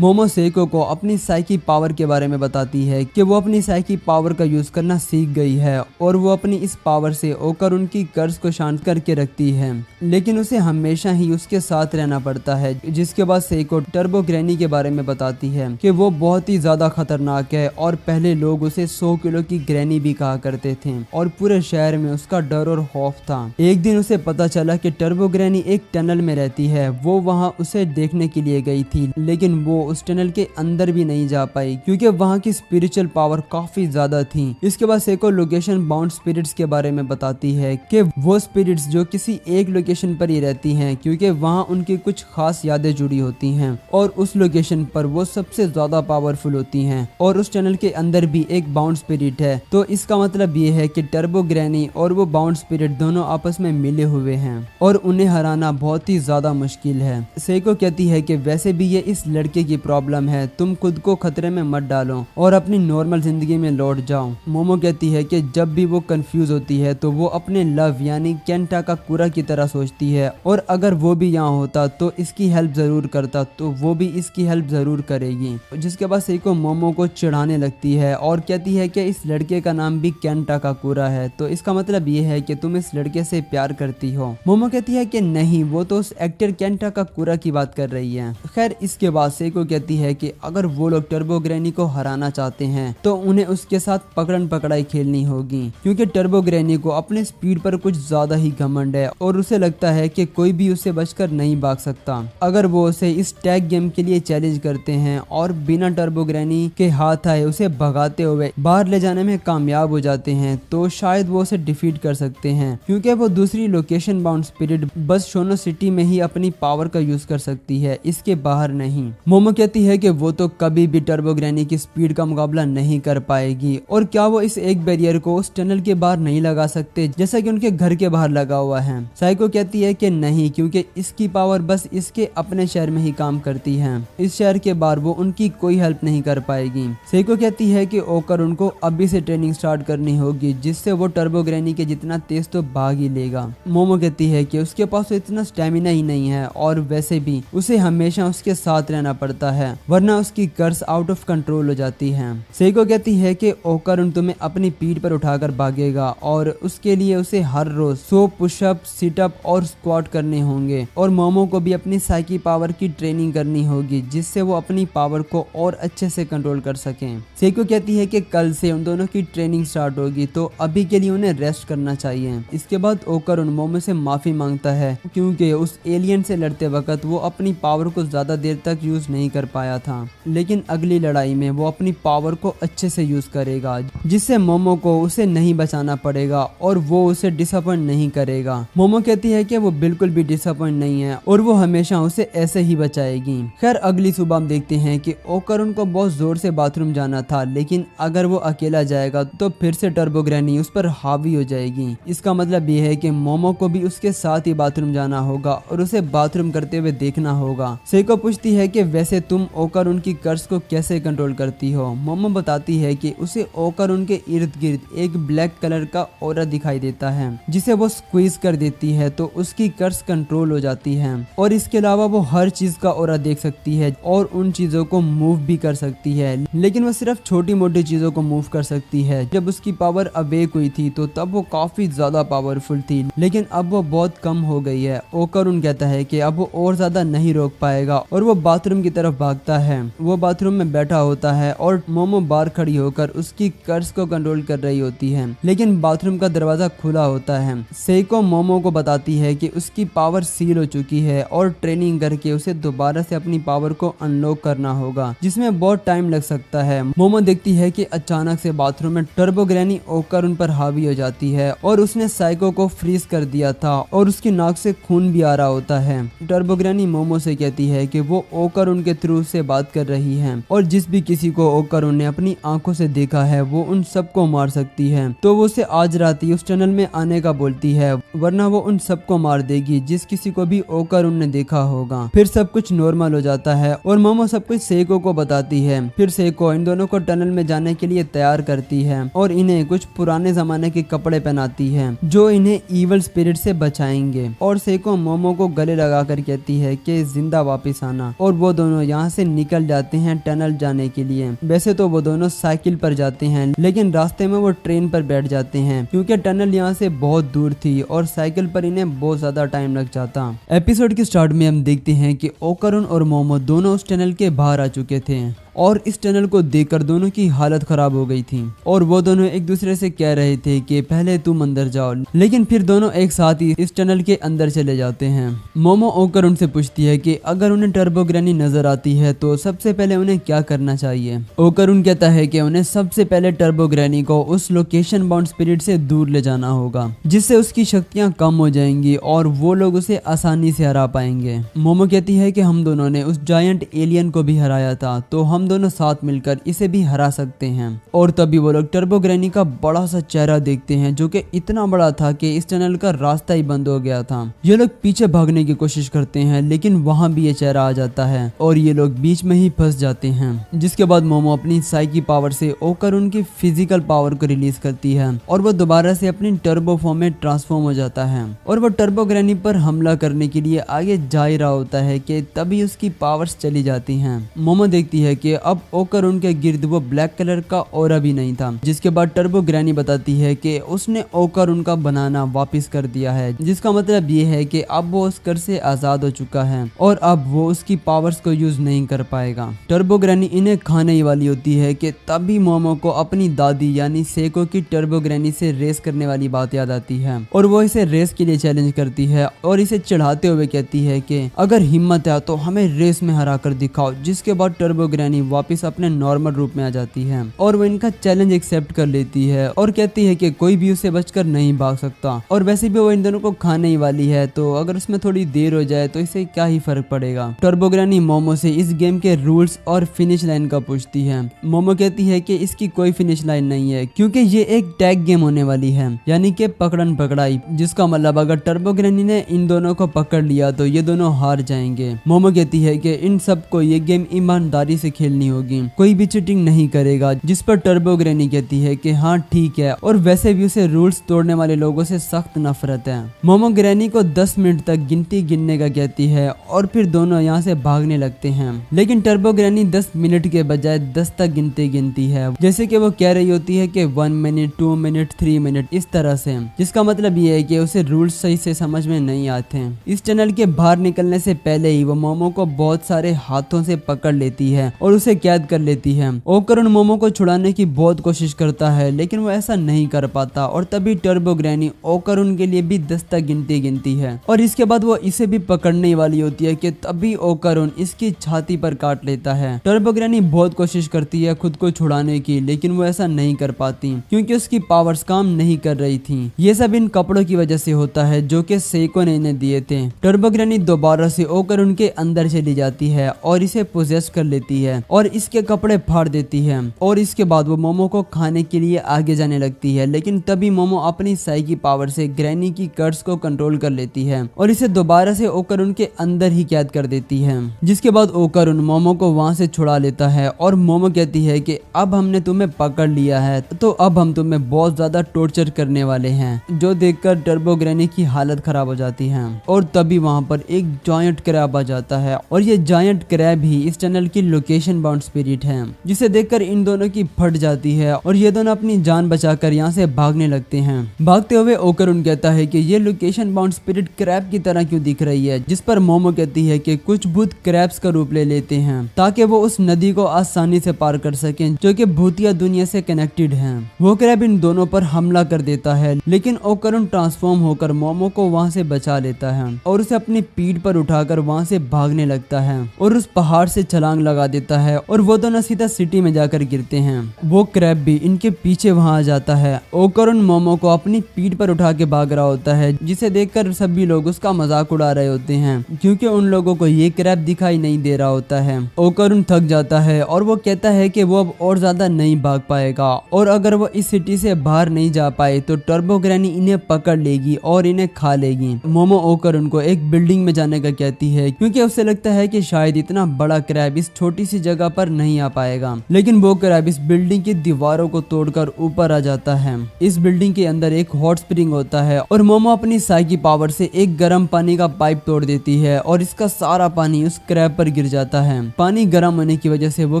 मोमो सेइको को अपनी साइकी पावर के बारे में बताती है कि वो अपनी साइकी पावर का यूज करना सीख गई है और वो अपनी इस पावर से ओकारुन की कर्ज को शांत करके रखती है, लेकिन उसे हमेशा ही उसके साथ रहना पड़ता है। जिसके बाद सेइको टर्बो ग्रैनी के बारे में बताती है कि वो बहुत ही ज्यादा खतरनाक है और पहले लोग उसे 100 किलो की ग्रैनी भी कहा करते थे और पूरे शहर में उसका डर और खौफ था। एक दिन उसे पता चला कि टर्बो ग्रैनी एक टनल में रहती है। वो वहाँ उसे देखने के लिए गई थी, लेकिन वो उस टनल के अंदर भी नहीं जा पाई क्योंकि वहाँ की स्पिरिचुअल पावर काफी ज्यादा थी। इसके बाद सेइको लोकेशन बाउंड स्पिरिट्स के बारे में बताती है कि वो स्पिरिट्स जो किसी एक लोकेशन पर ही रहती हैं क्योंकि वहाँ उनकी कुछ खास यादें जुड़ी होती हैं और उस लोकेशन पर वो सबसे ज्यादा पावरफुल होती हैं और उस टनल के अंदर भी एक बाउंड स्पिरिट है। तो इसका मतलब ये है कि टर्बो ग्रैनी और वो बाउंड स्पिरिट दोनों आपस में मिले हुए हैं और उन्हें हराना बहुत ही ज्यादा मुश्किल है। सेइको कहती है कि वैसे भी ये इस लड़के की प्रॉब्लम है, तुम खुद को खतरे में मत डालो और अपनी नॉर्मल जिंदगी में लौट जाओ। मोमो कहती है कि जब भी वो कंफ्यूज होती है तो वो अपने लव यानी केंटा का कुरा की तरह सोचती है और अगर वो भी यहाँ होता तो इसकी हेल्प जरूर करता तो वो भी इसकी हेल्प जरूर करेगी। जिसके बाद सेइको मोमो को चिढ़ाने लगती है और कहती है कि इस लड़के का नाम भी केंटा का कुरा है, तो इसका मतलब ये है कि तुम इस लड़के से प्यार करती हो। मोमो कहती है कि नहीं, वो तो उस एक्टर केंटा का कुरा की बात कर रही है। खैर इसके बाद सेइको कहती है कि अगर वो लोग टर्बो ग्रैनी को हराना चाहते हैं तो उन्हें उसके साथ पकड़न पकड़ाई खेलनी होगी क्योंकि टर्बो ग्रैनी को अपने स्पीड पर कुछ ज्यादा ही घमंड है है और उसे लगता है कि कोई भी उससे बचकर नहीं भाग सकता। अगर वो उसे इस टैग गेम के लिए चैलेंज करते हैं और बिना टर्बो ग्रैनी के हाथ आए उसे भगाते हुए बाहर ले जाने में कामयाब हो जाते हैं तो शायद वो उसे डिफीट कर सकते हैं, क्योंकि वो दूसरी लोकेशन बाउंड स्पिरिट बस शोनो सिटी में ही अपनी पावर का यूज कर सकती है, इसके बाहर नहीं। मोमो कहती है कि वो तो कभी भी टर्बो ग्रैनी की स्पीड का मुकाबला नहीं कर पाएगी और क्या वो इस एक बैरियर को उस टनल के बाहर नहीं लगा सकते जैसा कि उनके घर के बाहर लगा हुआ है। साइको कहती है कि नहीं, क्योंकि इसकी पावर बस इसके अपने शहर में ही काम करती है, इस शहर के बाहर वो उनकी कोई हेल्प नहीं कर पाएगी। साइको कहती है कि ओकर उनको अभी से ट्रेनिंग स्टार्ट करनी होगी जिससे वो टर्बो ग्रैनी के जितना तेज तो भाग ही लेगा। मोमो कहती है कि उसके पास तो इतना स्टेमिना ही नहीं है और वैसे भी उसे हमेशा उसके साथ रहना पड़ता है वरना उसकी कर्स आउट ऑफ कंट्रोल हो जाती है। साइको कहती है कि ओकर उन तुम्हें अपनी पीठ पर उठाकर भागेगा और उसके लिए उसे हर रोज 100 पुशअप, सिटअप और स्क्वाट करने होंगे और मोमो को भी अपनी साइकी पावर की ट्रेनिंग करनी होगी जिससे वो अपनी पावर को और अच्छे से कंट्रोल कर सकें। साइको कहती है कि कल से उन दोनों की ट्रेनिंग स्टार्ट होगी तो अभी के लिए उन्हें रेस्ट करना चाहिए। इसके बाद ओकर उन मोमो से माफी मांगता है क्योंकि उस एलियन से लड़ते वक्त वो अपनी पावर को ज्यादा देर तक यूज नहीं कर पाया था, लेकिन अगली लड़ाई में वो अपनी पावर को अच्छे से यूज करेगा जिससे मोमो को उसे नहीं बचाना पड़ेगा और वो उसे डिसअपॉइंट नहीं करेगा। मोमो कहती है कि वो बिल्कुल भी डिसअपॉइंट नहीं है और वो हमेशा उसे ऐसे ही बचाएगी। खैर अगली सुबह हम देखते हैं कि ओकर उनको बहुत जोर से बाथरूम जाना था, लेकिन अगर वो अकेला जाएगा तो फिर से टर्बो ग्रैनी उस पर हावी हो जाएगी। इसका मतलब ये है कि मोमो को भी उसके साथ ही बाथरूम जाना होगा और उसे बाथरूम करते हुए देखना होगा। साइको पूछती है कि वैसे तुम ओकर उनकी कर्स को कैसे कंट्रोल करती हो। मोमो बताती है कि उसे ओकर उनके इर्द गिर्द एक ब्लैक कलर का ऑरा दिखाई देता है जिसे वो स्क्वीज कर देती है तो उसकी कर्स कंट्रोल हो जाती है और इसके अलावा वो हर चीज का ऑरा देख सकती है और उन चीजों को मूव भी कर सकती है, लेकिन वो सिर्फ छोटी मोटी चीजों को मूव कर सकती है। जब उसकी पावर अवेक हुई थी तो तब वो काफी ज्यादा पावरफुल थी, लेकिन अब वो बहुत कम हो गई है। ओकर उन कहता है कि अब वो और ज्यादा नहीं रोक पाएगा और वो बाथरूम की तरफ भागता है। वो बाथरूम में बैठा होता है और मोमो बाहर खड़ी होकर उसकी कर्स को कंट्रोल कर रही होती है, लेकिन बाथरूम का दरवाजा खुला होता है। साइको मोमो को बताती है कि उसकी पावर सील हो चुकी है और ट्रेनिंग करके उसे दोबारा से अपनी पावर को अनलॉक करना होगा जिसमें बहुत टाइम लग सकता है। मोमो देखती है कि अचानक से बाथरूम में टर्बो ग्रैनी ओकर उन पर हावी हो जाती है और उसने साइको को फ्रीज कर दिया था और उसकी नाक से खून भी आ रहा होता है। टर्बो ग्रैनी मोमो से कहती है कि वो ओकर उनके थ्रू से बात कर रही है और जिस भी किसी को ओकर उन ने अपनी आंखों से देखा है वो उन सबको मार सकती है, तो वो उसे आज रात ही उस टनल में आने का बोलती है वरना वो उन सबको मार देगी जिस किसी को भी ओकर उन ने देखा होगा। फिर सब कुछ नॉर्मल हो जाता है और मोमो सब कुछ साइको को बताती है। फिर साइको इन दोनों को टनल में जाने के लिए तैयार करती है और इन्हें कुछ पुराने जमाने के कपड़े पहनाती है जो इन्हें ईवल स्पिरिट से बचाएंगे और साइको मोमो को गले लगाकर कहती है कि जिंदा वापस आना और वो दोनों यहाँ से निकल जाते हैं टनल जाने के लिए। वैसे तो वो दोनों साइकिल पर जाते हैं, लेकिन रास्ते में वो ट्रेन पर बैठ जाते हैं क्योंकि टनल यहाँ से बहुत दूर थी और साइकिल पर इन्हें बहुत ज्यादा टाइम लग जाता। एपिसोड के स्टार्ट में हम देखते हैं कि ओकर उन और मोमो दोनों उस टनल के बाहर आ चुके थे और इस टनल को देखकर दोनों की हालत खराब हो गई थी और वो दोनों एक दूसरे से कह रहे थे कि पहले तुम अंदर जाओ, लेकिन फिर दोनों एक साथ ही इस टनल के अंदर चले जाते हैं। मोमो ओकर उनसे पूछती है कि अगर उन्हें टर्बो ग्रैनी नजर आती है तो सबसे पहले उन्हें क्या करना चाहिए। ओकर उन कहता है कि उन्हें सबसे पहले टर्बो ग्रैनी को उस लोकेशन बाउंड स्पिरिट से दूर ले जाना होगा जिससे उसकी शक्तियां कम हो जाएंगी और वो लोग उसे आसानी से हरा पाएंगे। मोमो कहती है कि हम दोनों ने उस जायंट एलियन को भी हराया था तो हम दोनों साथ मिलकर इसे भी हरा सकते हैं। और तभी वो लोग टर्बो ग्रैनी का बड़ा सा चेहरा देखते हैं जो कि इतना बड़ा था कि इस टनल का रास्ता ही बंद हो गया था। ये लोग पीछे भागने की कोशिश करते हैं लेकिन वहां भी ये चेहरा आ जाता है और ये लोग बीच में ही फंस जाते हैं, जिसके बाद मोमो अपनी साइकी पावर से ओकर उनकी फिजिकल पावर को रिलीज करती है और वो दोबारा से अपनी टर्बो फॉर्म में ट्रांसफॉर्म हो जाता है और वो टर्बो ग्रैनी पर हमला करने के लिए आगे जा ही रहा होता है कि तभी उसकी पावर्स चली जाती हैं। मोमो देखती है कि अब ओकर उनके गिर्द वो ब्लैक कलर का ऑरा भी नहीं था। जिसके बाद टर्बो ग्रैनी बताती है कि उसने ओकर उनका बनाना वापस कर दिया है, जिसका मतलब ये है कि अब वो उस कर से आजाद हो चुका है और अब वो उसकी पावर्स को यूज नहीं कर पाएगा। टर्बो ग्रैनी इन्हें खाने ही वाली होती है कि तभी मोमो को अपनी दादी यानी सेको की टर्बो ग्रैनी से रेस करने वाली बात याद आती है और वो इसे रेस के लिए चैलेंज करती है और इसे चढ़ाते हुए कहती है कि अगर हिम्मत है तो हमें रेस में हरा कर दिखाओ। जिसके बाद टर्बो ग्रैनी वापस अपने नॉर्मल रूप में आ जाती है और वो इनका चैलेंज एक्सेप्ट कर लेती है और कहती है कि कोई भी उसे बचकर नहीं भाग सकता और वैसे भी वो इन दोनों को खाने ही वाली है, तो अगर उसमें थोड़ी देर हो जाए तो इसे क्या ही फर्क पड़ेगा। टर्बो ग्रैनी मोमो से इस गेम के रूल्स और फिनिश लाइन का पूछती है। मोमो कहती है कि इसकी कोई फिनिश लाइन नहीं है क्योंकि ये एक टैग गेम होने वाली है, यानी कि पकड़न पकड़ाई, जिसका मतलब अगर टर्बो ग्रैनी ने इन दोनों को पकड़ लिया तो ये दोनों हार जाएंगे। मोमो कहती है कि इन सबको ये गेम ईमानदारी से खेलनी होगी, कोई भी चीटिंग नहीं करेगा। जिस पर टर्बो ग्रैनी कहती है कि हाँ ठीक है और वैसे भी उसे रूल्स तोड़ने वाले लोगों से सख्त नफरत है। मोमो ग्रैनी को 10 मिनट तक गिनती गिनने का कहती है और फिर दोनों यहाँ से भागने लगते हैं, लेकिन टर्बो ग्रैनी 10 मिनट के बजाय 10 तक गिनती है, जैसे कि वो कह रही होती है कि 1 मिनट 2 मिनट 3 मिनट इस तरह से, जिसका मतलब ये है कि उसे रूल्स सही से समझ में नहीं आते। इस टनल के बाहर निकलने से पहले ही वो मोमो को बहुत सारे हाथों से पकड़ लेती है और उसे कैद कर लेती है। ओकर उन मोमो को छुड़ाने की बहुत कोशिश करता है लेकिन वो ऐसा नहीं कर पाता और तभी टर्बो ग्रैनी ओकर उनके लिए भी 10 तक गिनती है और इसके बाद वो इसे भी पकड़ने वाली होती है कि तभी ओकर उन इसकी छाती पर काट लेता है। टर्बो ग्रैनी बहुत कोशिश करती है खुद को छुड़ाने की, लेकिन वो ऐसा नहीं कर पाती क्योंकि उसकी पावर्स काम नहीं कर रही थी। ये सब इन कपड़ों की वजह से होता है जो कि सेको ने इन्हें दिए थे। टर्बो ग्रैनी दोबारा से ओकर उनके अंदर चली जाती है और इसे पोजेस कर लेती है और इसके कपड़े फाड़ देती है और इसके बाद वो मोमो को खाने के लिए आगे जाने लगती है, लेकिन तभी मोमो अपनी साई की पावर से ग्रैनी की कर्स को कंट्रोल कर लेती है और इसे दोबारा से ओकर उनके अंदर ही कैद कर देती है। जिसके बाद ओकर उन मोमो को वहां से छुड़ा लेता है और मोमो कहती है कि अब हमने तुम्हें पकड़ लिया है तो अब हम तुम्हें बहुत ज्यादा टॉर्चर करने वाले हैं, जो देखकर टर्बो ग्रैनी की हालत खराब हो जाती है और तभी वहां पर एक जायंट क्रैब आ जाता है और ये जायंट क्रैब ही इस टनल की लोकेशन बाउंड स्पिरिट है, जिसे देखकर इन दोनों की फट जाती है और ये दोनों अपनी जान बचाकर यहाँ से भागने लगते हैं। भागते हुए ओकर उन कहता है कि ये लोकेशन बाउंड स्पिरिट क्रैब की तरह क्यों दिख रही है, जिस पर मोमो कहती है कि कुछ भूत क्रैब्स का रूप ले लेते हैं ताकि वो उस नदी को आसानी से पार कर सकें जो कि भूतिया दुनिया से कनेक्टेड है। वो क्रैब इन दोनों पर हमला कर देता है, लेकिन ओकर उन ट्रांसफॉर्म होकर मोमो को वहाँ से बचा लेता है और उसे अपनी पीठ पर उठाकर वहाँ से भागने लगता है और उस पहाड़ से छलांग लगा देता है और वो दोनों सीधा सिटी में जाकर गिरते हैं। वो क्रैब भी इनके पीछे वहाँ आ जाता है। ओकर उन मोमो को अपनी पीठ पर उठा के भाग रहा होता है, जिसे देखकर सभी लोग उसका मजाक उड़ा रहे होते हैं क्योंकि उन लोगों को ये क्रैब दिखाई नहीं दे रहा होता है। ओकर उन थक जाता है और वो कहता है कि वो अब और ज्यादा नहीं भाग पाएगा और अगर वो इस सिटी से बाहर नहीं जा पाए तो टर्बो ग्रैनी इन्हें पकड़ लेगी और इन्हें खा लेगी। मोमो ओकर उनको एक बिल्डिंग में जाने का कहती है क्योंकि उसे लगता है कि शायद इतना बड़ा क्रैब इस छोटी सी जगह पर नहीं आ पाएगा, लेकिन वो क्रैब इस बिल्डिंग की दीवारों को तोड़कर ऊपर आ जाता है। इस बिल्डिंग के अंदर एक हॉट स्प्रिंग होता है और मोमो अपनी साई की पावर से एक गर्म पानी का पाइप तोड़ देती है और इसका सारा पानी उस क्रैब पर गिर जाता है। पानी गर्म होने की वजह से वो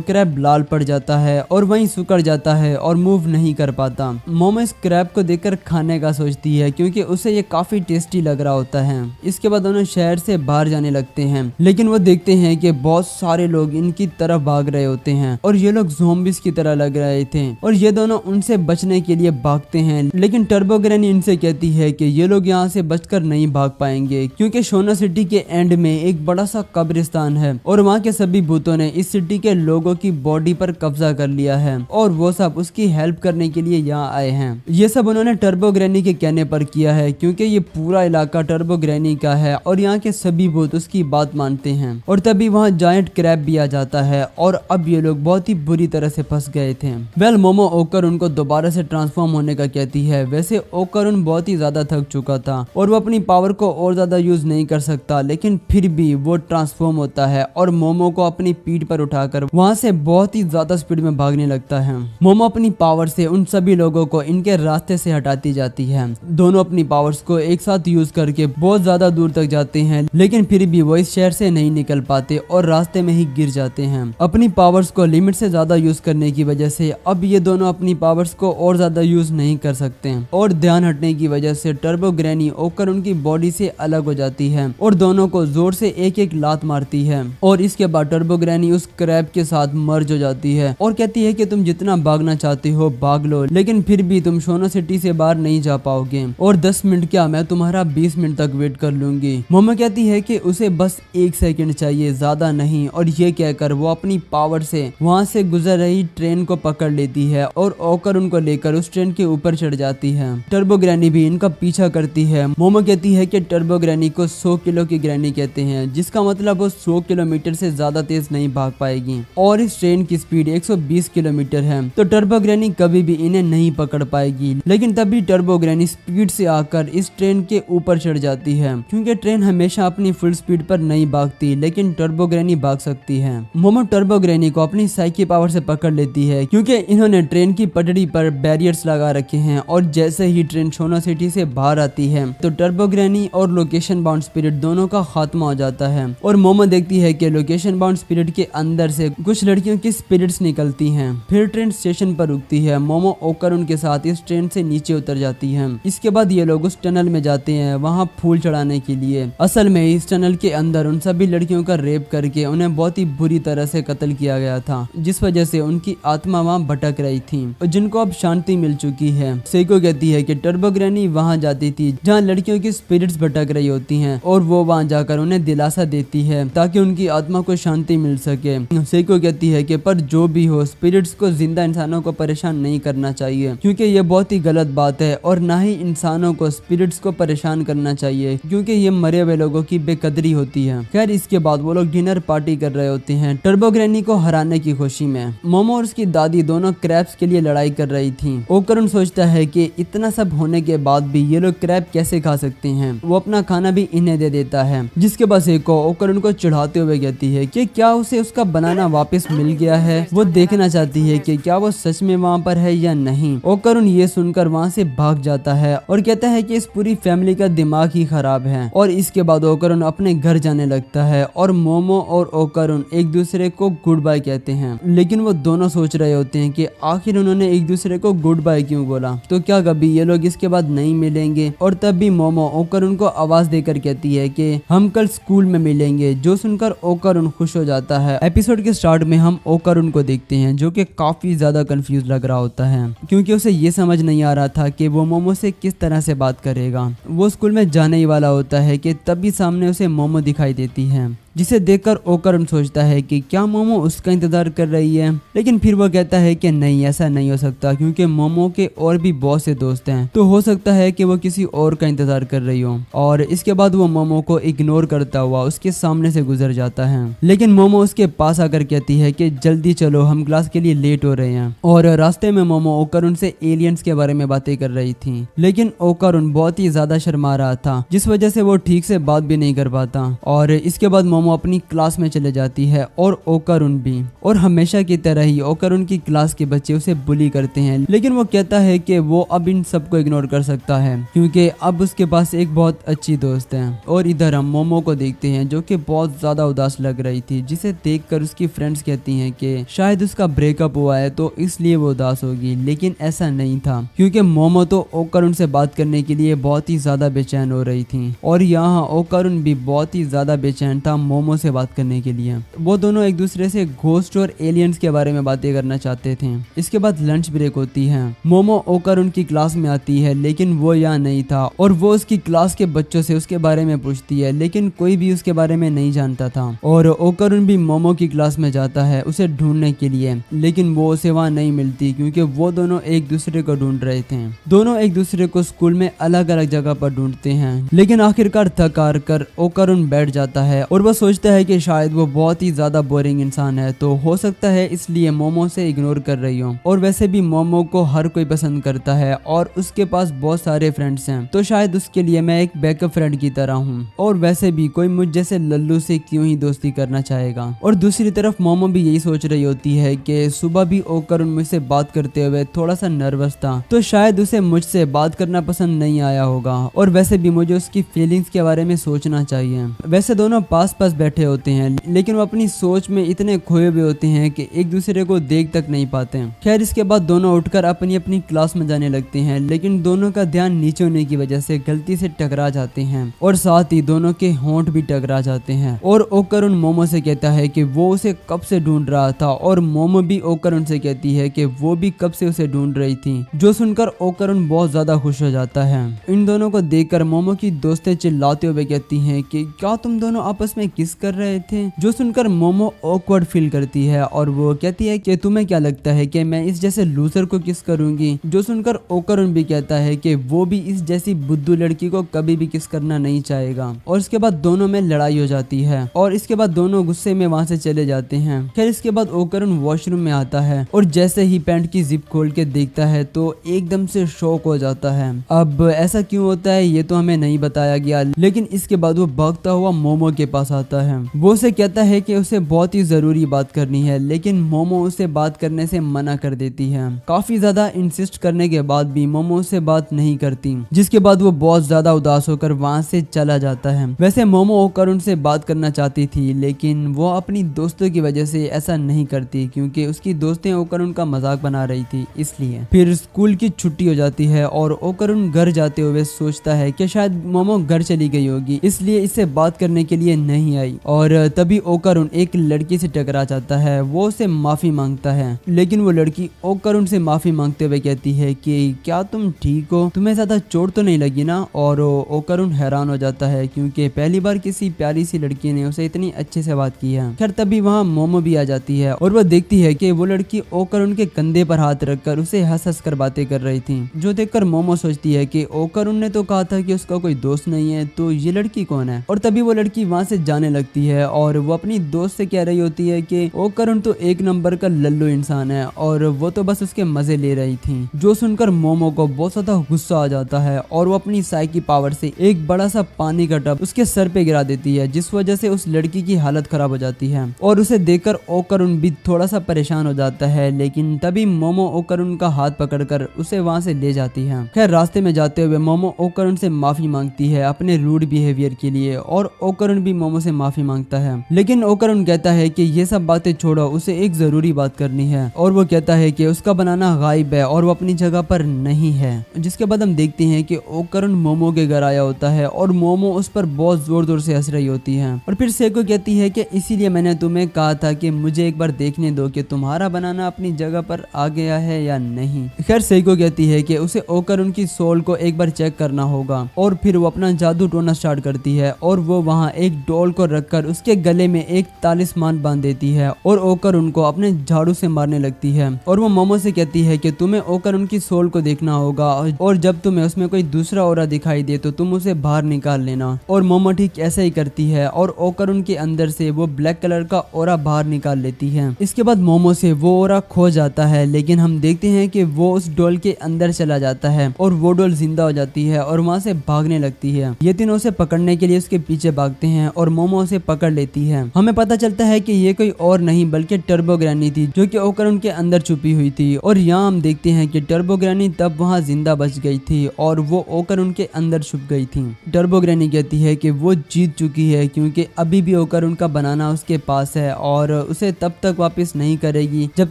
क्रैब लाल पड़ जाता है और वहीं सुकड़ जाता है और मूव नहीं कर पाता। मोमो इस क्रैब को देखकर खाने का सोचती है क्योंकि उसे ये काफी टेस्टी लग रहा होता है। इसके बाद दोनों शहर से बाहर जाने लगते हैं, लेकिन वो देखते हैं कि बहुत सारे लोग इनकी तरफ भाग रहे होते हैं और ये लोग ज़ॉम्बीज़ की तरह लग रहे थे और ये दोनों उनसे बचने के लिए भागते हैं, लेकिन टर्बो ग्रैनी इनसे कहती है कि ये लोग यहाँ से बचकर नहीं भाग पाएंगे क्योंकि शोना सिटी के एंड में एक बड़ा सा कब्रिस्तान है और वहाँ के सभी भूतों ने इस सिटी के लोगों की बॉडी पर कब्जा कर लिया है और वो सब उसकी हेल्प करने के लिए यहाँ आए हैं। ये सब उन्होंने टर्बो ग्रैनी के कहने पर किया है क्योंकि ये पूरा इलाका टर्बो ग्रैनी का है और यहाँ के सभी भूत उसकी बात मानते हैं। और तभी वहाँ जायंट क्रैब भी आ जाता है और अब ये लोग बहुत ही बुरी तरह से फंस गए थे। वेल मोमो ओकर उनको दोबारा से ट्रांसफॉर्म होने का कहती है। वैसे ओकर उन बहुत ही ज्यादा थक चुका था और वो अपनी पावर को और ज्यादा यूज नहीं कर सकता, लेकिन फिर भी वो ट्रांसफॉर्म होता है और मोमो को अपनी पीठ पर उठाकर वहाँ से बहुत ही ज्यादा स्पीड में भागने लगता है। मोमो अपनी पावर से उन सभी लोगों को इनके रास्ते से हटाती जाती है। दोनों अपनी पावर्स को एक साथ यूज करके बहुत ज्यादा दूर तक जाते हैं, लेकिन फिर भी वो इस शहर से नहीं निकल पाते और रास्ते में ही गिर जाते हैं। अपनी पावर्स को लिमिट से ज्यादा यूज करने की वजह से अब ये दोनों अपनी पावर्स को और ज्यादा यूज नहीं कर सकते और ध्यान हटने की वजह से टर्बो ग्रैनी ओकर उनकी बॉडी से अलग हो जाती है और दोनों को जोर से एक एक लात मारती है और इसके बाद टर्बो ग्रैनी उस क्रैब के साथ मर्ज हो जाती है और कहती है कि तुम जितना भागना चाहते हो भाग लो, लेकिन फिर भी तुम शोनो सिटी से बाहर नहीं जा पाओगे और 10 मिनट क्या, मैं तुम्हारा 20 मिनट तक वेट कर लूंगी। मोमो कहती है कि उसे बस 1 सेकंड चाहिए, ज्यादा नहीं, और ये कहकर वो अपनी पावर से वहाँ से गुजर रही ट्रेन को पकड़ लेती है और ओकर उनको लेकर उस ट्रेन के ऊपर चढ़ जाती है। टर्बो ग्रैनी भी इनका पीछा करती है। मोमो कहती है कि टर्बो ग्रैनी को 100 किलो की ग्रैनी कहते हैं, जिसका मतलब वो 100 किलोमीटर से ज्यादा तेज नहीं भाग पाएगी और इस ट्रेन की स्पीड 120 किलोमीटर है, तो टर्बो ग्रैनी कभी भी इन्हें नहीं पकड़ पाएगी। लेकिन तभी टर्बो ग्रैनी स्पीड से आकर इस ट्रेन के ऊपर चढ़ जाती है, क्योंकि ट्रेन हमेशा अपनी फुल स्पीड पर नहीं भागती, लेकिन टर्बो ग्रैनी भाग सकती है। मोमो टर्बो ग्रैनी को अपनी साइकी पावर से पकड़ लेती है, क्योंकि इन्होंने ट्रेन की पटरी पर बैरियर्स लगा रखे हैं और जैसे ही ट्रेन शोनो सिटी से बाहर आती है तो टर्बो ग्रैनी और लोकेशन बाउंड स्पिरिट दोनों का खात्मा हो जाता है और मोमो देखती है कि लोकेशन बाउंड स्पिरिट के अंदर से कुछ लड़कियों की स्पिरिट्स निकलती हैं। फिर ट्रेन स्टेशन पर रुकती है। मोमो ओकर उनके साथ इस ट्रेन से नीचे उतर जाती है। इसके बाद ये लोग उस टनल में जाते हैं वहाँ फूल चढ़ाने के लिए। असल में इस टनल के अंदर उन सभी लड़कियों का रेप करके उन्हें बहुत ही बुरी तरह से कत्ल किया गया था, जिस वजह से उनकी आत्मा वहाँ भटक रही थी और जिनको अब शांति मिल चुकी है। सेको कहती है कि टर्बो ग्रैनी वहाँ जाती थी जहाँ लड़कियों की स्पिरिट्स भटक रही होती हैं और वो वहाँ जाकर उन्हें दिलासा देती है ताकि उनकी आत्मा को शांति मिल सके। सेको कहती है कि पर जो भी हो, स्पिरिट्स को जिंदा इंसानों को परेशान नहीं करना चाहिए, क्योंकि ये बहुत ही गलत बात है, और ना ही इंसानों को स्पिरिट्स को परेशान करना चाहिए, क्योंकि ये मरे हुए लोगों की बेकदरी होती है। खैर, इसके बाद वो लोग डिनर पार्टी कर रहे होते हैं टर्बो ग्रैनी को हराने की खुशी में। मोमो और उसकी दादी दोनों क्रैब्स के लिए लड़ाई कर रही थी। ओकरुन सोचता है कि इतना सब होने के बाद भी ये लोग क्रैब कैसे खा सकते हैं। वो अपना खाना भी इन्हें दे देता है, जिसके बाद सेको ओकरुन को चिढ़ाते हुए कहती है कि क्या उसे उसका बनाना वापस मिल गया है। वो देखना चाहती है कि क्या वो सच में वहाँ पर है या नहीं। ओकरुन ये सुनकर वहाँ से भाग जाता है और कहता है कि इस पूरी फैमिली का दिमाग ही खराब है। और इसके बाद ओकरुन अपने घर जाने लगता है और मोमो और ओकरुन एक दूसरे को गुड बाय कहते हैं। लेकिन वो दोनों सोच रहे होते हैं कि आखिर उन्होंने एक दूसरे को गुड बाय क्यों बोला, तो क्या कभी ये लोग इसके बाद नहीं मिलेंगे। और तब भी मोमो ओकरुन को आवाज देकर कहती है कि हम कल स्कूल में मिलेंगे, जो सुनकर ओकरुन खुश हो जाता है। एपिसोड के स्टार्ट में हम ओकरुन को देखते हैं जो कि काफी ज्यादा कंफ्यूज लग रहा होता है, क्योंकि उसे ये समझ नहीं आ रहा था कि वो मोमो से किस तरह से बात करेगा। वो स्कूल में जाने ही वाला होता है कि तभी सामने उसे मोमो दिखाई देती है, जिसे देखकर ओकरुन सोचता है कि क्या मोमो उसका इंतजार कर रही है। लेकिन फिर वो कहता है कि नहीं, ऐसा नहीं हो सकता, क्योंकि मोमो के और भी बहुत से दोस्त हैं, तो हो सकता है कि वो किसी और का इंतजार कर रही हो। और इसके बाद वो मोमो को इग्नोर करता हुआ उसके सामने से गुजर जाता है। लेकिन मोमो उसके पास आकर कहती है कि जल्दी चलो, हम क्लास के लिए लेट हो रहे हैं। और रास्ते में मोमो ओकरुन से एलियंस के बारे में बातें कर रही थी, लेकिन ओकरुन बहुत ही ज्यादा शर्मा रहा था, जिस वजह से वो ठीक से बात भी नहीं कर पाता। और इसके बाद मोमो अपनी क्लास में चले जाती है और ओकरुन भी। और हमेशा की तरह ही ओकरुन की क्लास के बच्चे उसे बुली करते हैं, लेकिन वो कहता है कि वो अब इन सबको इग्नोर कर सकता है, क्योंकि अब उसके पास एक बहुत अच्छी दोस्त है। और इधर हम मोमो को देखते हैं जो कि बहुत ज्यादा उदास लग रही थी, जिसे देखकर उसकी फ्रेंड्स कहती हैं कि शायद उसका ब्रेकअप हुआ है तो इसलिए वो उदास होगी। लेकिन ऐसा नहीं था, क्योंकि मोमो तो ओकरुन से बात करने के लिए बहुत ही ज्यादा बेचैन हो रही थी और यहाँ ओकरुन भी बहुत ही ज्यादा बेचैन था मोमो से बात करने के लिए। वो दोनों एक दूसरे से घोस्ट और एलियंस के बारे में बातें करना चाहते थे। इसके बाद लंच ब्रेक होती है। मोमो ओकरुन की क्लास में आती है, लेकिन वो यहाँ नहीं था और वो उसकी क्लास के बच्चों से उसके बारे में पूछती है, लेकिन कोई भी उसके बारे में नहीं जानता था। और ओकरुन भी मोमो की क्लास में जाता है उसे ढूंढने के लिए, लेकिन वो उसे वहाँ नहीं मिलती, क्योंकि वो दोनों एक दूसरे को ढूंढ रहे थे। दोनों एक दूसरे को स्कूल में अलग अलग जगह पर ढूंढते हैं, लेकिन आखिरकार थक हार कर ओकरुन बैठ जाता है और वो सोचता है कि शायद वो बहुत ही ज्यादा बोरिंग इंसान है, तो हो सकता है इसलिए मोमो से इग्नोर कर रही हो। और वैसे भी मोमो को हर कोई पसंद करता है और उसके पास बहुत सारे फ्रेंड्स हैं, तो शायद उसके लिए मैं एक बैकअप फ्रेंड की तरह हूँ। और वैसे भी कोई मुझ जैसे लल्लू से क्यों ही दोस्ती करना चाहेगा। और दूसरी तरफ मोमो भी यही सोच रही होती है कि सुबह भी ओकरुन मुझसे बात करते हुए थोड़ा सा नर्वस था, तो शायद उसे मुझसे बात करना पसंद नहीं आया होगा। और वैसे भी मुझे उसकी फीलिंग्स के बारे में सोचना चाहिए। वैसे दोनों पास पास बैठे होते हैं, लेकिन वो अपनी सोच में इतने खोए हुए होते हैं कि एक दूसरे को देख तक नहीं पाते। खैर इसके बाद दोनों उठकर अपनी अपनी क्लास में जाने लगते हैं, लेकिन दोनों का ध्यान नीचे होने की वजह से गलती से टकरा जाते हैं और साथ ही दोनों के होंठ भी टकरा जाते हैं। और ओकरुन मोमो से कहता है कि वो उसे कब से ढूंढ रहा था और मोमो भी ओकरुन से कहती है कि वो भी कब से उसे ढूंढ रही थी, जो सुनकर ओकरुन बहुत ज्यादा खुश हो जाता है। इन दोनों को देखकर मोमो की दोस्तें चिल्लाते हुए कहती हैं कि क्या तुम दोनों आपस में किस कर रहे थे, जो सुनकर मोमो ऑकवर्ड फील करती है और वो कहती है कि तुम्हें क्या लगता है कि मैं इस जैसे लूजर को किस करूंगी, जो सुनकर ओकरुन भी कहता है कि वो भी इस जैसी बुद्धू लड़की को कभी भी किस करना नहीं चाहेगा। और इसके बाद दोनों में लड़ाई हो जाती है और इसके बाद दोनों गुस्से में वहां से चले जाते हैं। खैर इसके बाद ओकरुन वॉशरूम में आता है और जैसे ही पैंट की जिप खोल के देखता है तो एकदम से शॉक हो जाता है। अब ऐसा क्यों होता है ये तो हमें नहीं बताया गया, लेकिन इसके बाद वो भागता हुआ मोमो के पास आता है। वो उसे कहता है कि उसे बहुत ही जरूरी बात करनी है, लेकिन मोमो उसे बात करने से मना कर देती है। काफी ज्यादा इंसिस्ट करने के बाद भी मोमो उसे बात नहीं करती, जिसके बाद वो बहुत ज्यादा उदास होकर वहां से चला जाता है। वैसे मोमो ओकरुन से बात करना चाहती थी, लेकिन वो अपनी दोस्तों की वजह से ऐसा नहीं करती, क्योंकि उसकी दोस्तें ओकरुन का मजाक बना रही थी इसलिए। फिर स्कूल की छुट्टी हो जाती है और ओकरुन घर जाते हुए सोचता है कि शायद मोमो घर चली गई होगी, इसलिए इससे बात करने के लिए नहीं आई। और तभी ओकरुन एक लड़की से टकरा जाता है। वो उसे माफी मांगता है, लेकिन वो लड़की ओकरुन से माफी मांगते हुए कहती है कि क्या तुम ठीक हो, तुम्हें ज्यादा चोट तो नहीं लगी ना। और ओकरुन हैरान हो जाता है, क्योंकि पहली बार किसी प्यारी सी लड़की ने उसे इतनी अच्छे से बात की है। खैर तभी वहाँ मोमो भी आ जाती है और वो देखती है कि वो लड़की ओकरुन के कंधे पर हाथ रखकर उसे हंस हंस कर बातें कर रही थी, जो देखकर मोमो सोचती है कि ओकरुन ने तो कहा था कि उसका कोई दोस्त नहीं है, तो ये लड़की कौन है। और तभी वो लड़की वहाँ से जाने लगती है और वो अपनी दोस्त से कह रही होती है कि ओकरुन तो एक नंबर का लल्लू इंसान है और वो तो बस उसके मजे ले रही थी। जो सुनकर मोमो को बहुत ज्यादा गुस्सा आ जाता है और वो अपनी साइकी पावर से एक बड़ा सा पानी का टब उसके सर पे गिरा देती है, जिस वजह से उस लड़की की हालत खराब हो जाती है। और उसे देखकर ओकरुन भी थोड़ा सा परेशान हो जाता है, लेकिन तभी मोमो ओकरुन का हाथ पकड़कर उसे वहां से ले जाती है। खैर रास्ते में जाते हुए मोमो ओकरुन से माफी मांगती है अपने रूड बिहेवियर के लिए और ओकरुन भी मोमो से माफी मांगता है, लेकिन ओकरुन कहता है कि ये सब बातें छोड़ो, उसे एक जरूरी बात करनी है। और वो कहता है कि उसका बनाना गायब है और वो अपनी जगह पर नहीं है। जिसके बाद हम देखते हैं कि ओकरुन मोमो के घर आया होता है और मोमो उस पर बहुत जोर जोर से हंस रही होती है। और फिर सेको कहती है कि इसीलिए मैंने तुम्हें कहा था कि मुझे एक बार देखने दो कि तुम्हारा बनाना अपनी जगह पर आ गया है या नहीं। खैर सेको कहती है कि उसे ओकरुन की सोल को एक बार चेक करना होगा और फिर वो अपना जादू टोना स्टार्ट करती है और वो वहाँ एक डॉल को रखकर उसके गले में एक तालिस्मान बांध देती है और ओकरुन को अपने झाड़ू से मारने लगती है। और वो मोमो से कहती है कि तुम्हें ओकरुन की सोल को देखना होगा और जब तुम्हें उसमें कोई दूसरा ओरा दिखाई दे तो तुम उसे बाहर निकाल लेना। और मोमो ठीक ऐसा ही करती है और ओकरुन के अंदर से वो ब्लैक कलर का ओरा बाहर निकाल लेती है। इसके बाद मोमो से वो ओरा खो जाता है, लेकिन हम देखते हैं कि वो उस डॉल के अंदर चला जाता है और वो डॉल जिंदा हो जाती है और वहाँ से भागने लगती है। ये तीनों उसे पकड़ने के लिए उसके पीछे भागते हैं और मोमो उसे पकड़ लेती है। हमें पता चलता है कि ये कोई और नहीं बल्कि टर्बो ग्रैनी थी, जो कि ओकरुन के अंदर छुपी हुई थी। और यहाँ हम देखते हैं कि टर्बो ग्रैनी तब वहाँ जिंदा बच गई थी और वो ओकरुन के अंदर छुप गई थी। टर्बो ग्रैनी कहती है कि वो जीत चुकी है, क्योंकि अभी भी ओकरुन का बनाना उसके पास है और उसे तब तक वापस नहीं करेगी जब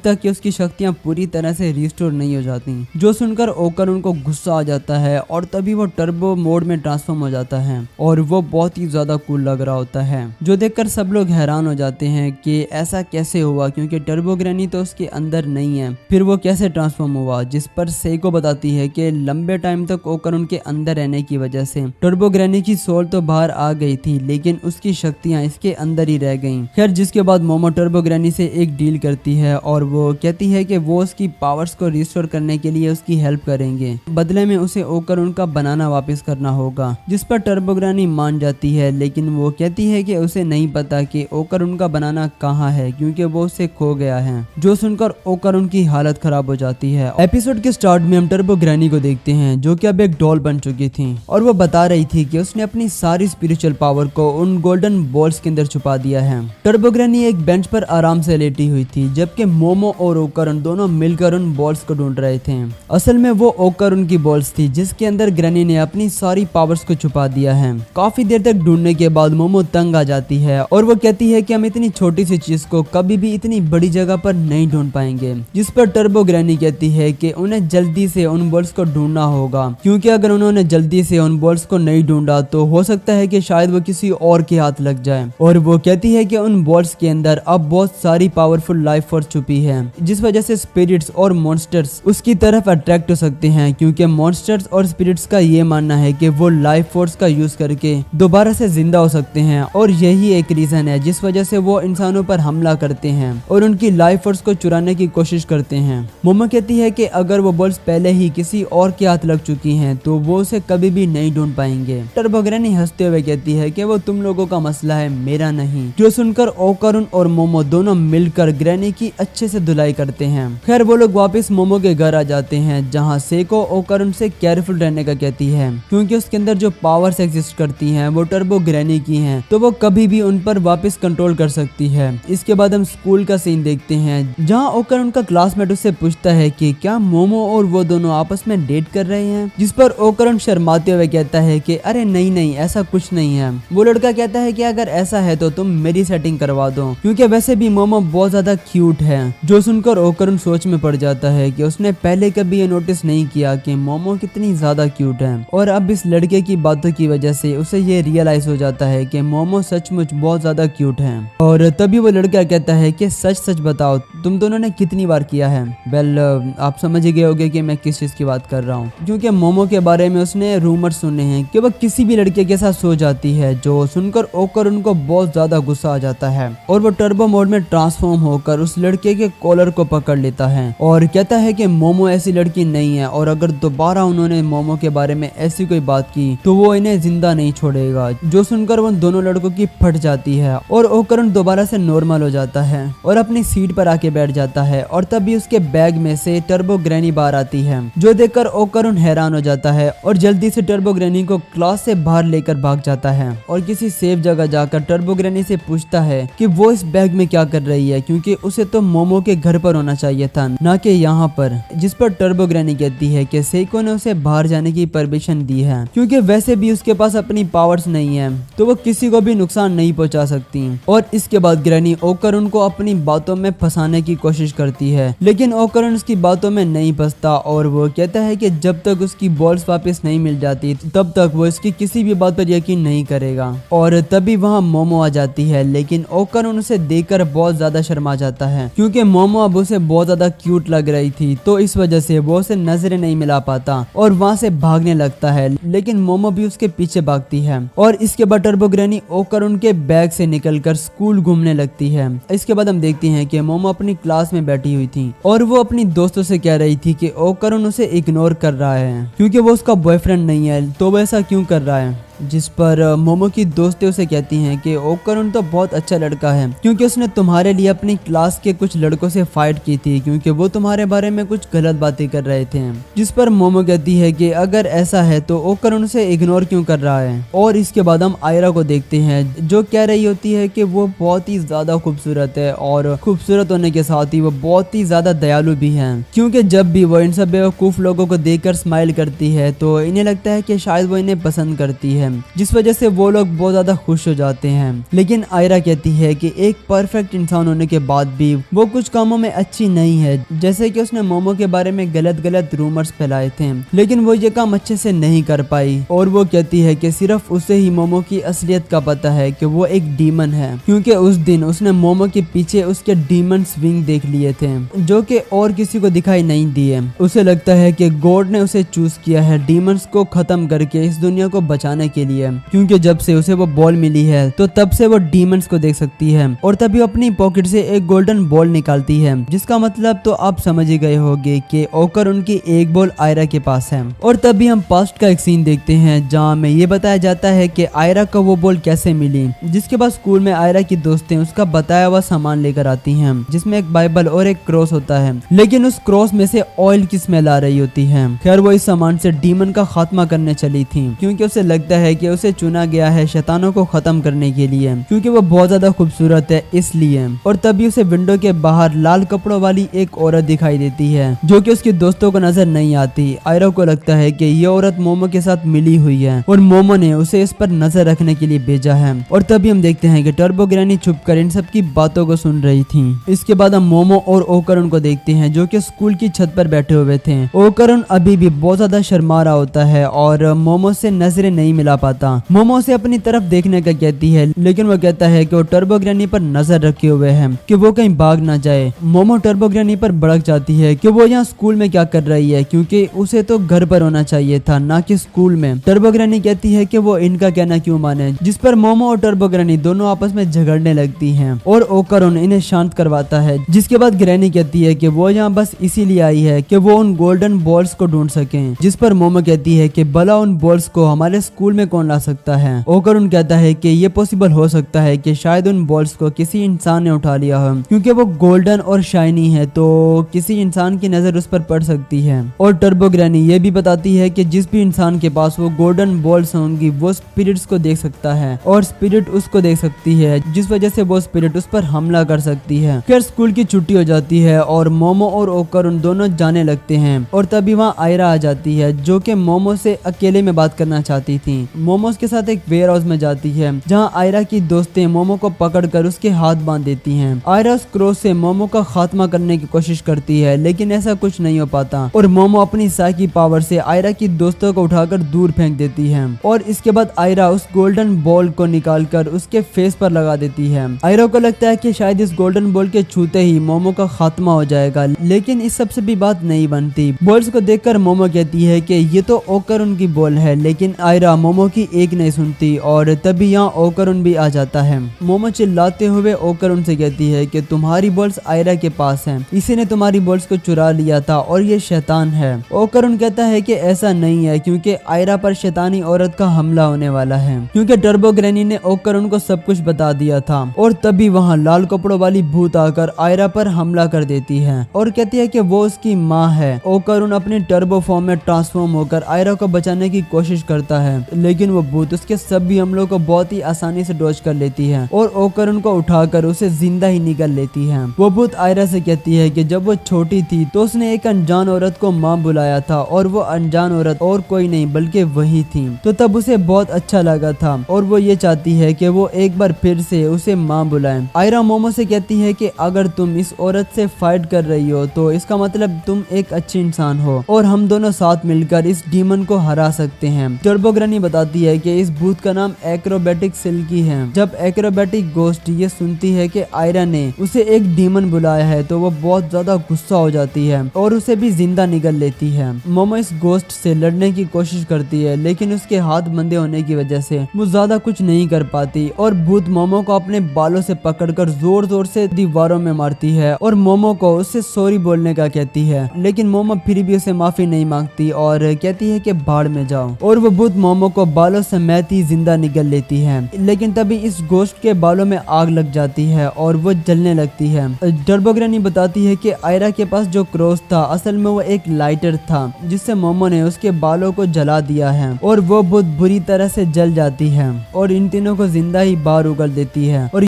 तक कि उसकी शक्तियां पूरी तरह से रिस्टोर नहीं हो जाती। जो सुनकर ओकरुन को गुस्सा आ जाता है और तभी वो टर्बो मोड में ट्रांसफॉर्म हो जाता है और वो बहुत ही ज्यादा कूल लग रहा होता है, जो देखकर सब लोग हैरान हो जाते हैं कि ऐसा कैसे हुआ, क्योंकि टर्बो ग्रैनी तो उसके अंदर नहीं है, फिर वो कैसे ट्रांसफॉर्म हुआ। जिस पर सेको बताती है कि लंबे टाइम तक ओकरुन के अंदर रहने की वजह से टर्बो ग्रैनी की सोल तो बाहर आ गई थी, लेकिन उसकी शक्तियां इसके अंदर ही रह गईं। खैर जिसके बाद मोमो टर्बो ग्रैनी से एक डील करती है और वो कहती है कि वो उसकी पावर्स को रिस्टोर करने के लिए उसकी हेल्प करेंगे, बदले में उसे ओकरुन का बनाना वापस करना होगा। जिस पर टर्बो ग्रैनी मान जाती है, लेकिन वो कहती है कि उसे नहीं पता कि ओकरुन का बनाना कहाँ है, क्योंकि वो उसे खो गया है। जो सुनकर ओकरुन की हालत खराब हो जाती है। एपिसोड के स्टार्ट में हम टर्बो ग्रैनी को देखते हैं, जो कि अब एक डॉल बन चुकी थी और वो बता रही थी कि उसने अपनी सारी स्पिरिचुअल पावर को उन गोल्डन बॉल्स के अंदर छुपा दिया है। टर्बो ग्रैनी एक बेंच पर आराम से लेटी हुई थी, जबकि मोमो और ओकरुन दोनों मिलकर उन बॉल्स को ढूंढ रहे थे। असल में वो ओकरुन की बॉल्स थी, जिसके अंदर ग्रैनी ने अपनी सारी पावर्स को छुपा दिया है। काफी देर तक ढूंढने के बाद मोमो तंग तंग आ जाती है और वो कहती है कि हम इतनी छोटी सी चीज को कभी भी इतनी बड़ी जगह पर नहीं ढूंढ पाएंगे। जिस पर टर्बो ग्रैनी कहती है कि उन्हें जल्दी से उन बॉल्स को ढूंढना होगा, क्योंकि अगर उन्होंने जल्दी से उन बॉल्स को नहीं ढूंढा तो हो सकता है कि शायद वो किसी और के हाथ लग जाए। और वो कहती है कि उन बॉल्स के अंदर अब बहुत सारी पावरफुल लाइफ फोर्स छुपी है, जिस वजह से स्पिरिट्स और मॉन्स्टर्स उसकी तरफ अट्रैक्ट हो सकते हैं, क्योंकि मॉन्स्टर्स और स्पिरिट्स का ये मानना है कि वो लाइफ फोर्स का यूज करके दोबारा से जिंदा हो सकते हैं और यही एक रीजन है जिस वजह से वो इंसानों पर हमला करते हैं और उनकी लाइफ फोर्स को चुराने की कोशिश करते हैं। मोमो कहती है कि अगर वो बॉल्स पहले ही किसी और के हाथ लग चुकी हैं तो वो उसे कभी भी नहीं ढूंढ पाएंगे। टर्बो ग्रैनी हंसते हुए कहती है कि वो तुम लोगों का मसला है, मेरा नहीं। जो सुनकर ओकारुन और मोमो दोनों मिलकर ग्रैनी की अच्छे से धुलाई करते हैं। खैर वो लोग वापस मोमो के घर आ जाते हैं, जहाँ सेको ओकारुन से केयरफुल रहने का कहती है, क्योंकि उसके अंदर जो पावर्स एग्जिस्ट करती हैं वो टर्बो ग्रैनी की हैं, तो वो कभी भी उन पर वापस कंट्रोल कर सकती है। इसके बाद हम स्कूल का सीन देखते हैं, जहाँ ओकारुन का क्लासमेट उससे पूछता है कि क्या मोमो और वो दोनों आपस में डेट कर रहे हैं, जिस पर ओकारुन शर्माते हुए कहता है कि अरे नहीं नहीं ऐसा कुछ नहीं है। वो लड़का कहता है कि अगर ऐसा है तो तुम मेरी सेटिंग करवा दो, क्योंकि वैसे भी मोमो बहुत ज्यादा क्यूट है। जो सुनकर ओकारुन सोच में पड़ जाता है कि उसने पहले कभी ये नोटिस नहीं किया कि मोमो कितनी ज्यादा क्यूट है, और अब इस लड़के की बातों की वजह से उसे ये रियलाइज हो जाता है कि मोमो सचमुच बहुत ज्यादा क्यूट है। और तभी वो लड़का कहता है कि सच सच बताओ तुम दोनों ने कितनी बार किया है। वेल आप समझ गए होंगे कि मैं किस चीज की बात कर रहा हूँ, क्योंकि मोमो के बारे में उसने रूमर सुने हैं कि वह किसी भी लड़के के साथ सो जाती है। जो सुनकर ओकारुन को बहुत ज्यादा गुस्सा आ जाता है और वो टर्बो मोड में ट्रांसफॉर्म होकर उस लड़के के कॉलर को पकड़ लेता है और कहता है कि मोमो ऐसी लड़की नहीं है, और अगर दोबारा उन्होंने मोमो के बारे में ऐसी कोई बात की तो वो इन्हें जिंदा नहीं छोड़ेगा। जो सुनकर वो दोनों लड़कों की फट जाती है और ओकारुन दोबारा से नॉर्मल हो जाता है और अपनी सीट पर आके बैठ जाता है, और तभी उसके बैग में से टर्बो ग्रैनी बाहर आती है। जो देखकर ओकारुन हैरान हो जाता है और जल्दी से टर्बो ग्रैनी को क्लास से बाहर लेकर भाग जाता है और किसी सेफ जगह जाकर टर्बो ग्रैनी से पूछता है कि वो इस बैग में क्या कर रही है, क्योंकि उसे तो मोमो के घर पर होना चाहिए था, ना कि यहाँ पर। जिस पर टर्बो ग्रैनी कहती है कि सेको ने उसे बाहर जाने की परमिशन दी है, क्योंकि वैसे भी उसके पास अपनी पावर्स नहीं है तो वो किसी को भी नुकसान नहीं पहुंचा सकती। और इसके बाद ग्रैनी ओकारुन को अपनी बातों में फंसाने की कोशिश करती है, लेकिन ओकारुन उसकी बातों में नहीं फंसता और वो कहता है कि जब तक उसकी बॉल्स वापस नहीं मिल जाती तब तक वो इसकी किसी भी बात पर यकीन नहीं करेगा। और तभी वहाँ मोमो आ जाती है, लेकिन ओकारुन उसे देखकर बहुत ज्यादा शर्मा जाता है, क्योंकि मोमो अब उसे बहुत ज्यादा क्यूट लग रही थी, तो इस वजह से वो उसे नजरें नहीं मिला पाता और वहाँ से भागने लगता है, लेकिन मोमो भी उसके पीछे भागती है। और इसके बाद टर्बो ग्रैनी ओकारुन के बैग से निकलकर स्कूल घूमने लगती है। इसके बाद हम देखते हैं कि मोमो अपनी क्लास में बैठी हुई थी और वो अपनी दोस्तों से कह रही थी कि ओकारुन उसे इग्नोर कर रहा है क्योंकि वो उसका बॉयफ्रेंड नहीं है, तो वो ऐसा क्यों कर रहा है। जिस पर मोमो की दोस्तें उसे कहती हैं कि ओकारुन तो बहुत अच्छा लड़का है, क्योंकि उसने तुम्हारे लिए अपनी क्लास के कुछ लड़कों से फाइट की थी, क्योंकि वो तुम्हारे बारे में कुछ गलत बातें कर रहे थे। जिस पर मोमो कहती है कि अगर ऐसा है तो ओकारुन उसे इग्नोर क्यों कर रहा है। और इसके बाद हम आयरा को देखते हैं, जो कह रही होती है कि वो बहुत ही ज्यादा खूबसूरत है और खूबसूरत होने के साथ ही वो बहुत ही ज्यादा दयालु भी है, क्योंकि जब भी वो इन सब बेवकूफ लोगों को देखकर स्माइल करती है तो इन्हें लगता है कि शायद वो इन्हें पसंद करती है, जिस वजह से वो लोग बहुत ज्यादा खुश हो जाते हैं। लेकिन आयरा कहती है कि एक परफेक्ट इंसान होने के बाद भी वो कुछ कामों में अच्छी नहीं है, जैसे कि उसने मोमो के बारे में गलत गलत रूमर्स फैलाए थे, लेकिन वो ये काम अच्छे से नहीं कर पाई। और वो कहती है कि सिर्फ उसे ही मोमो की असलियत का पता है कि वो एक डीमन है, क्योंकि उस दिन उसने मोमो के पीछे उसके डीमंस विंग देख लिए थे, जो कि और किसी को दिखाई नहीं दिए। उसे लगता है कि गॉड ने उसे चूज किया है डीमंस को खत्म करके इस दुनिया को बचाने के लिए, क्योंकि जब से उसे वो बॉल मिली है तो तब से वो डीमंस को देख सकती है। और तभी अपनी पॉकेट से एक गोल्डन बॉल निकालती है, जिसका मतलब तो आप समझ ही गए होंगे कि ओकारुन की एक बॉल आयरा के पास है। और तभी हम पास्ट का एक सीन देखते हैं, जहाँ हमें ये बताया जाता है कि आयरा को वो बॉल कैसे मिली, जिसके बाद स्कूल में आयरा की दोस्तें उसका बताया हुआ सामान लेकर आती हैं, जिसमें एक बाइबल और एक क्रॉस होता है, लेकिन उस क्रॉस में से ऑयल की स्मेल आ रही होती है। खैर वो इस सामान से डीमन का खात्मा करने चली थी, क्योंकि उसे लगता है कि उसे चुना गया है शैतानों को खत्म करने के लिए, क्योंकि वो बहुत ज्यादा खूबसूरत है इसलिए। और तभी उसे विंडो के बाहर लाल कपड़ों वाली एक औरत दिखाई देती है, जो कि उसके दोस्तों को नजर नहीं आती। आयरा को लगता है कि ये औरत मोमो के साथ मिली हुई है और मोमो ने उसे इस पर नजर रखने के लिए भेजा है। और तभी हम देखते हैं कि टर्बो ग्रैनी छुपकर इन सब की बातों को सुन रही थी। इसके बाद हम मोमो और ओकरुन को देखते हैं, जो कि स्कूल की छत पर बैठे हुए थे। ओकरुन अभी भी बहुत ज्यादा शर्मा रहा होता है और मोमो से नजरें नहीं मिला पाता। मोमो से अपनी तरफ देखने का कहती है, लेकिन वो कहता है कि वो टर्बो ग्रैनी पर नजर रखे हुए है कि वो कहीं भाग ना जाए। मोमो टर्बो ग्रैनी पर भड़क जाती है कि वो यहाँ स्कूल में क्या कर रही है, क्योंकि उसे तो घर पर होना चाहिए था, ना कि स्कूल में। टर्बो ग्रैनी कहती है कि वो इनका कहना क्यों माने, जिस पर मोमो और टर्बो ग्रैनी दोनों आपस में झगड़ने लगती हैं और ओकरुन इन्हें शांत करवाता है। जिसके बाद ग्रैनी कहती है कि वो यहाँ बस इसीलिए आई है कि वो उन गोल्डन बॉल्स को ढूंढ सकें, जिस पर मोमो कहती है कि भला उन बॉल्स को हमारे स्कूल में कौन ला सकता है। ओकरुन कहता है कि ये पॉसिबल हो सकता है कि शायद उन बॉल्स को किसी इंसान ने उठा लिया हो, क्योंकि वो गोल्डन और शाइनी है, तो किसी इंसान की नजर उस पर पड़ सकती है। और टर्बो ग्रैनी ये भी बताती है कि जिस भी इंसान के पास वो गोल्डन बॉल्स होंगी वो स्पिरिट्स को देख सकता है और स्पिरिट उसको देख सकती है, जिस वजह से वो स्पिरिट उस पर हमला कर सकती है। फिर स्कूल की छुट्टी हो जाती है और मोमो और ओकरुन दोनों जाने लगते हैं। और तभी वहाँ आयरा आ जाती है, जो कि मोमो से अकेले में बात करना चाहती थी। मोमो के साथ एक वेयर हाउस में जाती है, जहाँ आयरा की दोस्तें मोमो को पकड़कर उसके हाथ बांध देती हैं। आयरा उस क्रोध से मोमो का खात्मा करने की कोशिश करती है, लेकिन ऐसा कुछ नहीं हो पाता और मोमो अपनी साइकी पावर से आयरा की दोस्तों को उठाकर दूर फेंक देती है। और इसके बाद आयरा उस गोल्डन बॉल को निकालकर उसके फेस पर लगा देती है। आयरा को लगता है कि शायद इस गोल्डन बॉल के छूते ही मोमो का खात्मा हो जाएगा, लेकिन इस सबसे भी बात नहीं बनती। बॉल्स को देखकर मोमो कहती है कि ये तो ओकरुन की बॉल है, लेकिन आयरा मोमो की एक नहीं सुनती और तभी यहाँ ओकरुन भी आ जाता है। मोमो चिल्लाते हुए ओकरुन से कहती है कि तुम्हारी बॉल्स आयरा के पास हैं, इसी ने तुम्हारी बॉल्स को चुरा लिया था और ये शैतान है। ओकरुन कहता है कि ऐसा नहीं है, क्योंकि आयरा पर शैतानी औरत का हमला होने वाला है, क्योंकि टर्बो ग्रैनी ने ओकरुन को सब कुछ बता दिया था। और तभी वहाँ लाल कपड़ों वाली भूत आकर आयरा पर हमला कर देती है और कहती है कि वो उसकी माँ है। ओकरुन अपनी टर्बो फॉर्म में ट्रांसफॉर्म होकर आयरा को बचाने की कोशिश करता है, लेकिन वो भूत उसके सभी हमलों को बहुत ही आसानी से डॉज कर लेती है और ओकरुन को उठाकर उसे जिंदा ही निगल लेती है। वो भूत आयरा से कहती है कि जब वो छोटी थी तो उसने एक अनजान औरत को माँ बुलाया था और वो अनजान औरत और कोई नहीं बल्कि वही थी, तो तब उसे बहुत अच्छा लगा था और वो ये चाहती है कि वो एक बार फिर से उसे माँ बुलाए। आयरा मोमो से कहती है कि अगर तुम इस औरत से फाइट कर रही हो तो इसका मतलब तुम एक अच्छी इंसान हो और हम दोनों साथ मिलकर इस डीमन को हरा सकते हैं। टर्बो ग्रैनी बताती है कि इस भूत का नाम एक्रोबैटिक सिल्की है। जब एक्रोबैटिक गोस्ट ये सुनती है कि आयरा ने उसे एक डीमन बुलाया है तो वो बहुत ज्यादा गुस्सा हो जाती है और उसे भी जिंदा निगल लेती है। मोमो इस गोस्ट से लड़ने की कोशिश करती है, लेकिन उसके हाथ बंधे होने की वजह से वो ज्यादा कुछ नहीं कर पाती और भूत मोमो को अपने बालों से पकड़कर जोर जोर से दीवारों में मारती है और मोमो को उससे सॉरी बोलने का कहती है, लेकिन मोमो फिर भी उसे माफी नहीं मांगती और कहती है कि भाड़ में जाओ। और वो भूत मोमो को बालों समेत ही जिंदा निगल लेती है, लेकिन तभी इस गोश्त के बालों में आग लग जाती है और वो जलने लगती है। टर्बो ग्रैनी बताती है कि आयरा के पास जो क्रॉस था असल में वो एक लाइटर था, जिससे मोमो ने उसके बालों को जला दिया है और वो बहुत बुरी तरह से जल जाती है और इन तीनों को जिंदा ही बाहर उगल देती है। और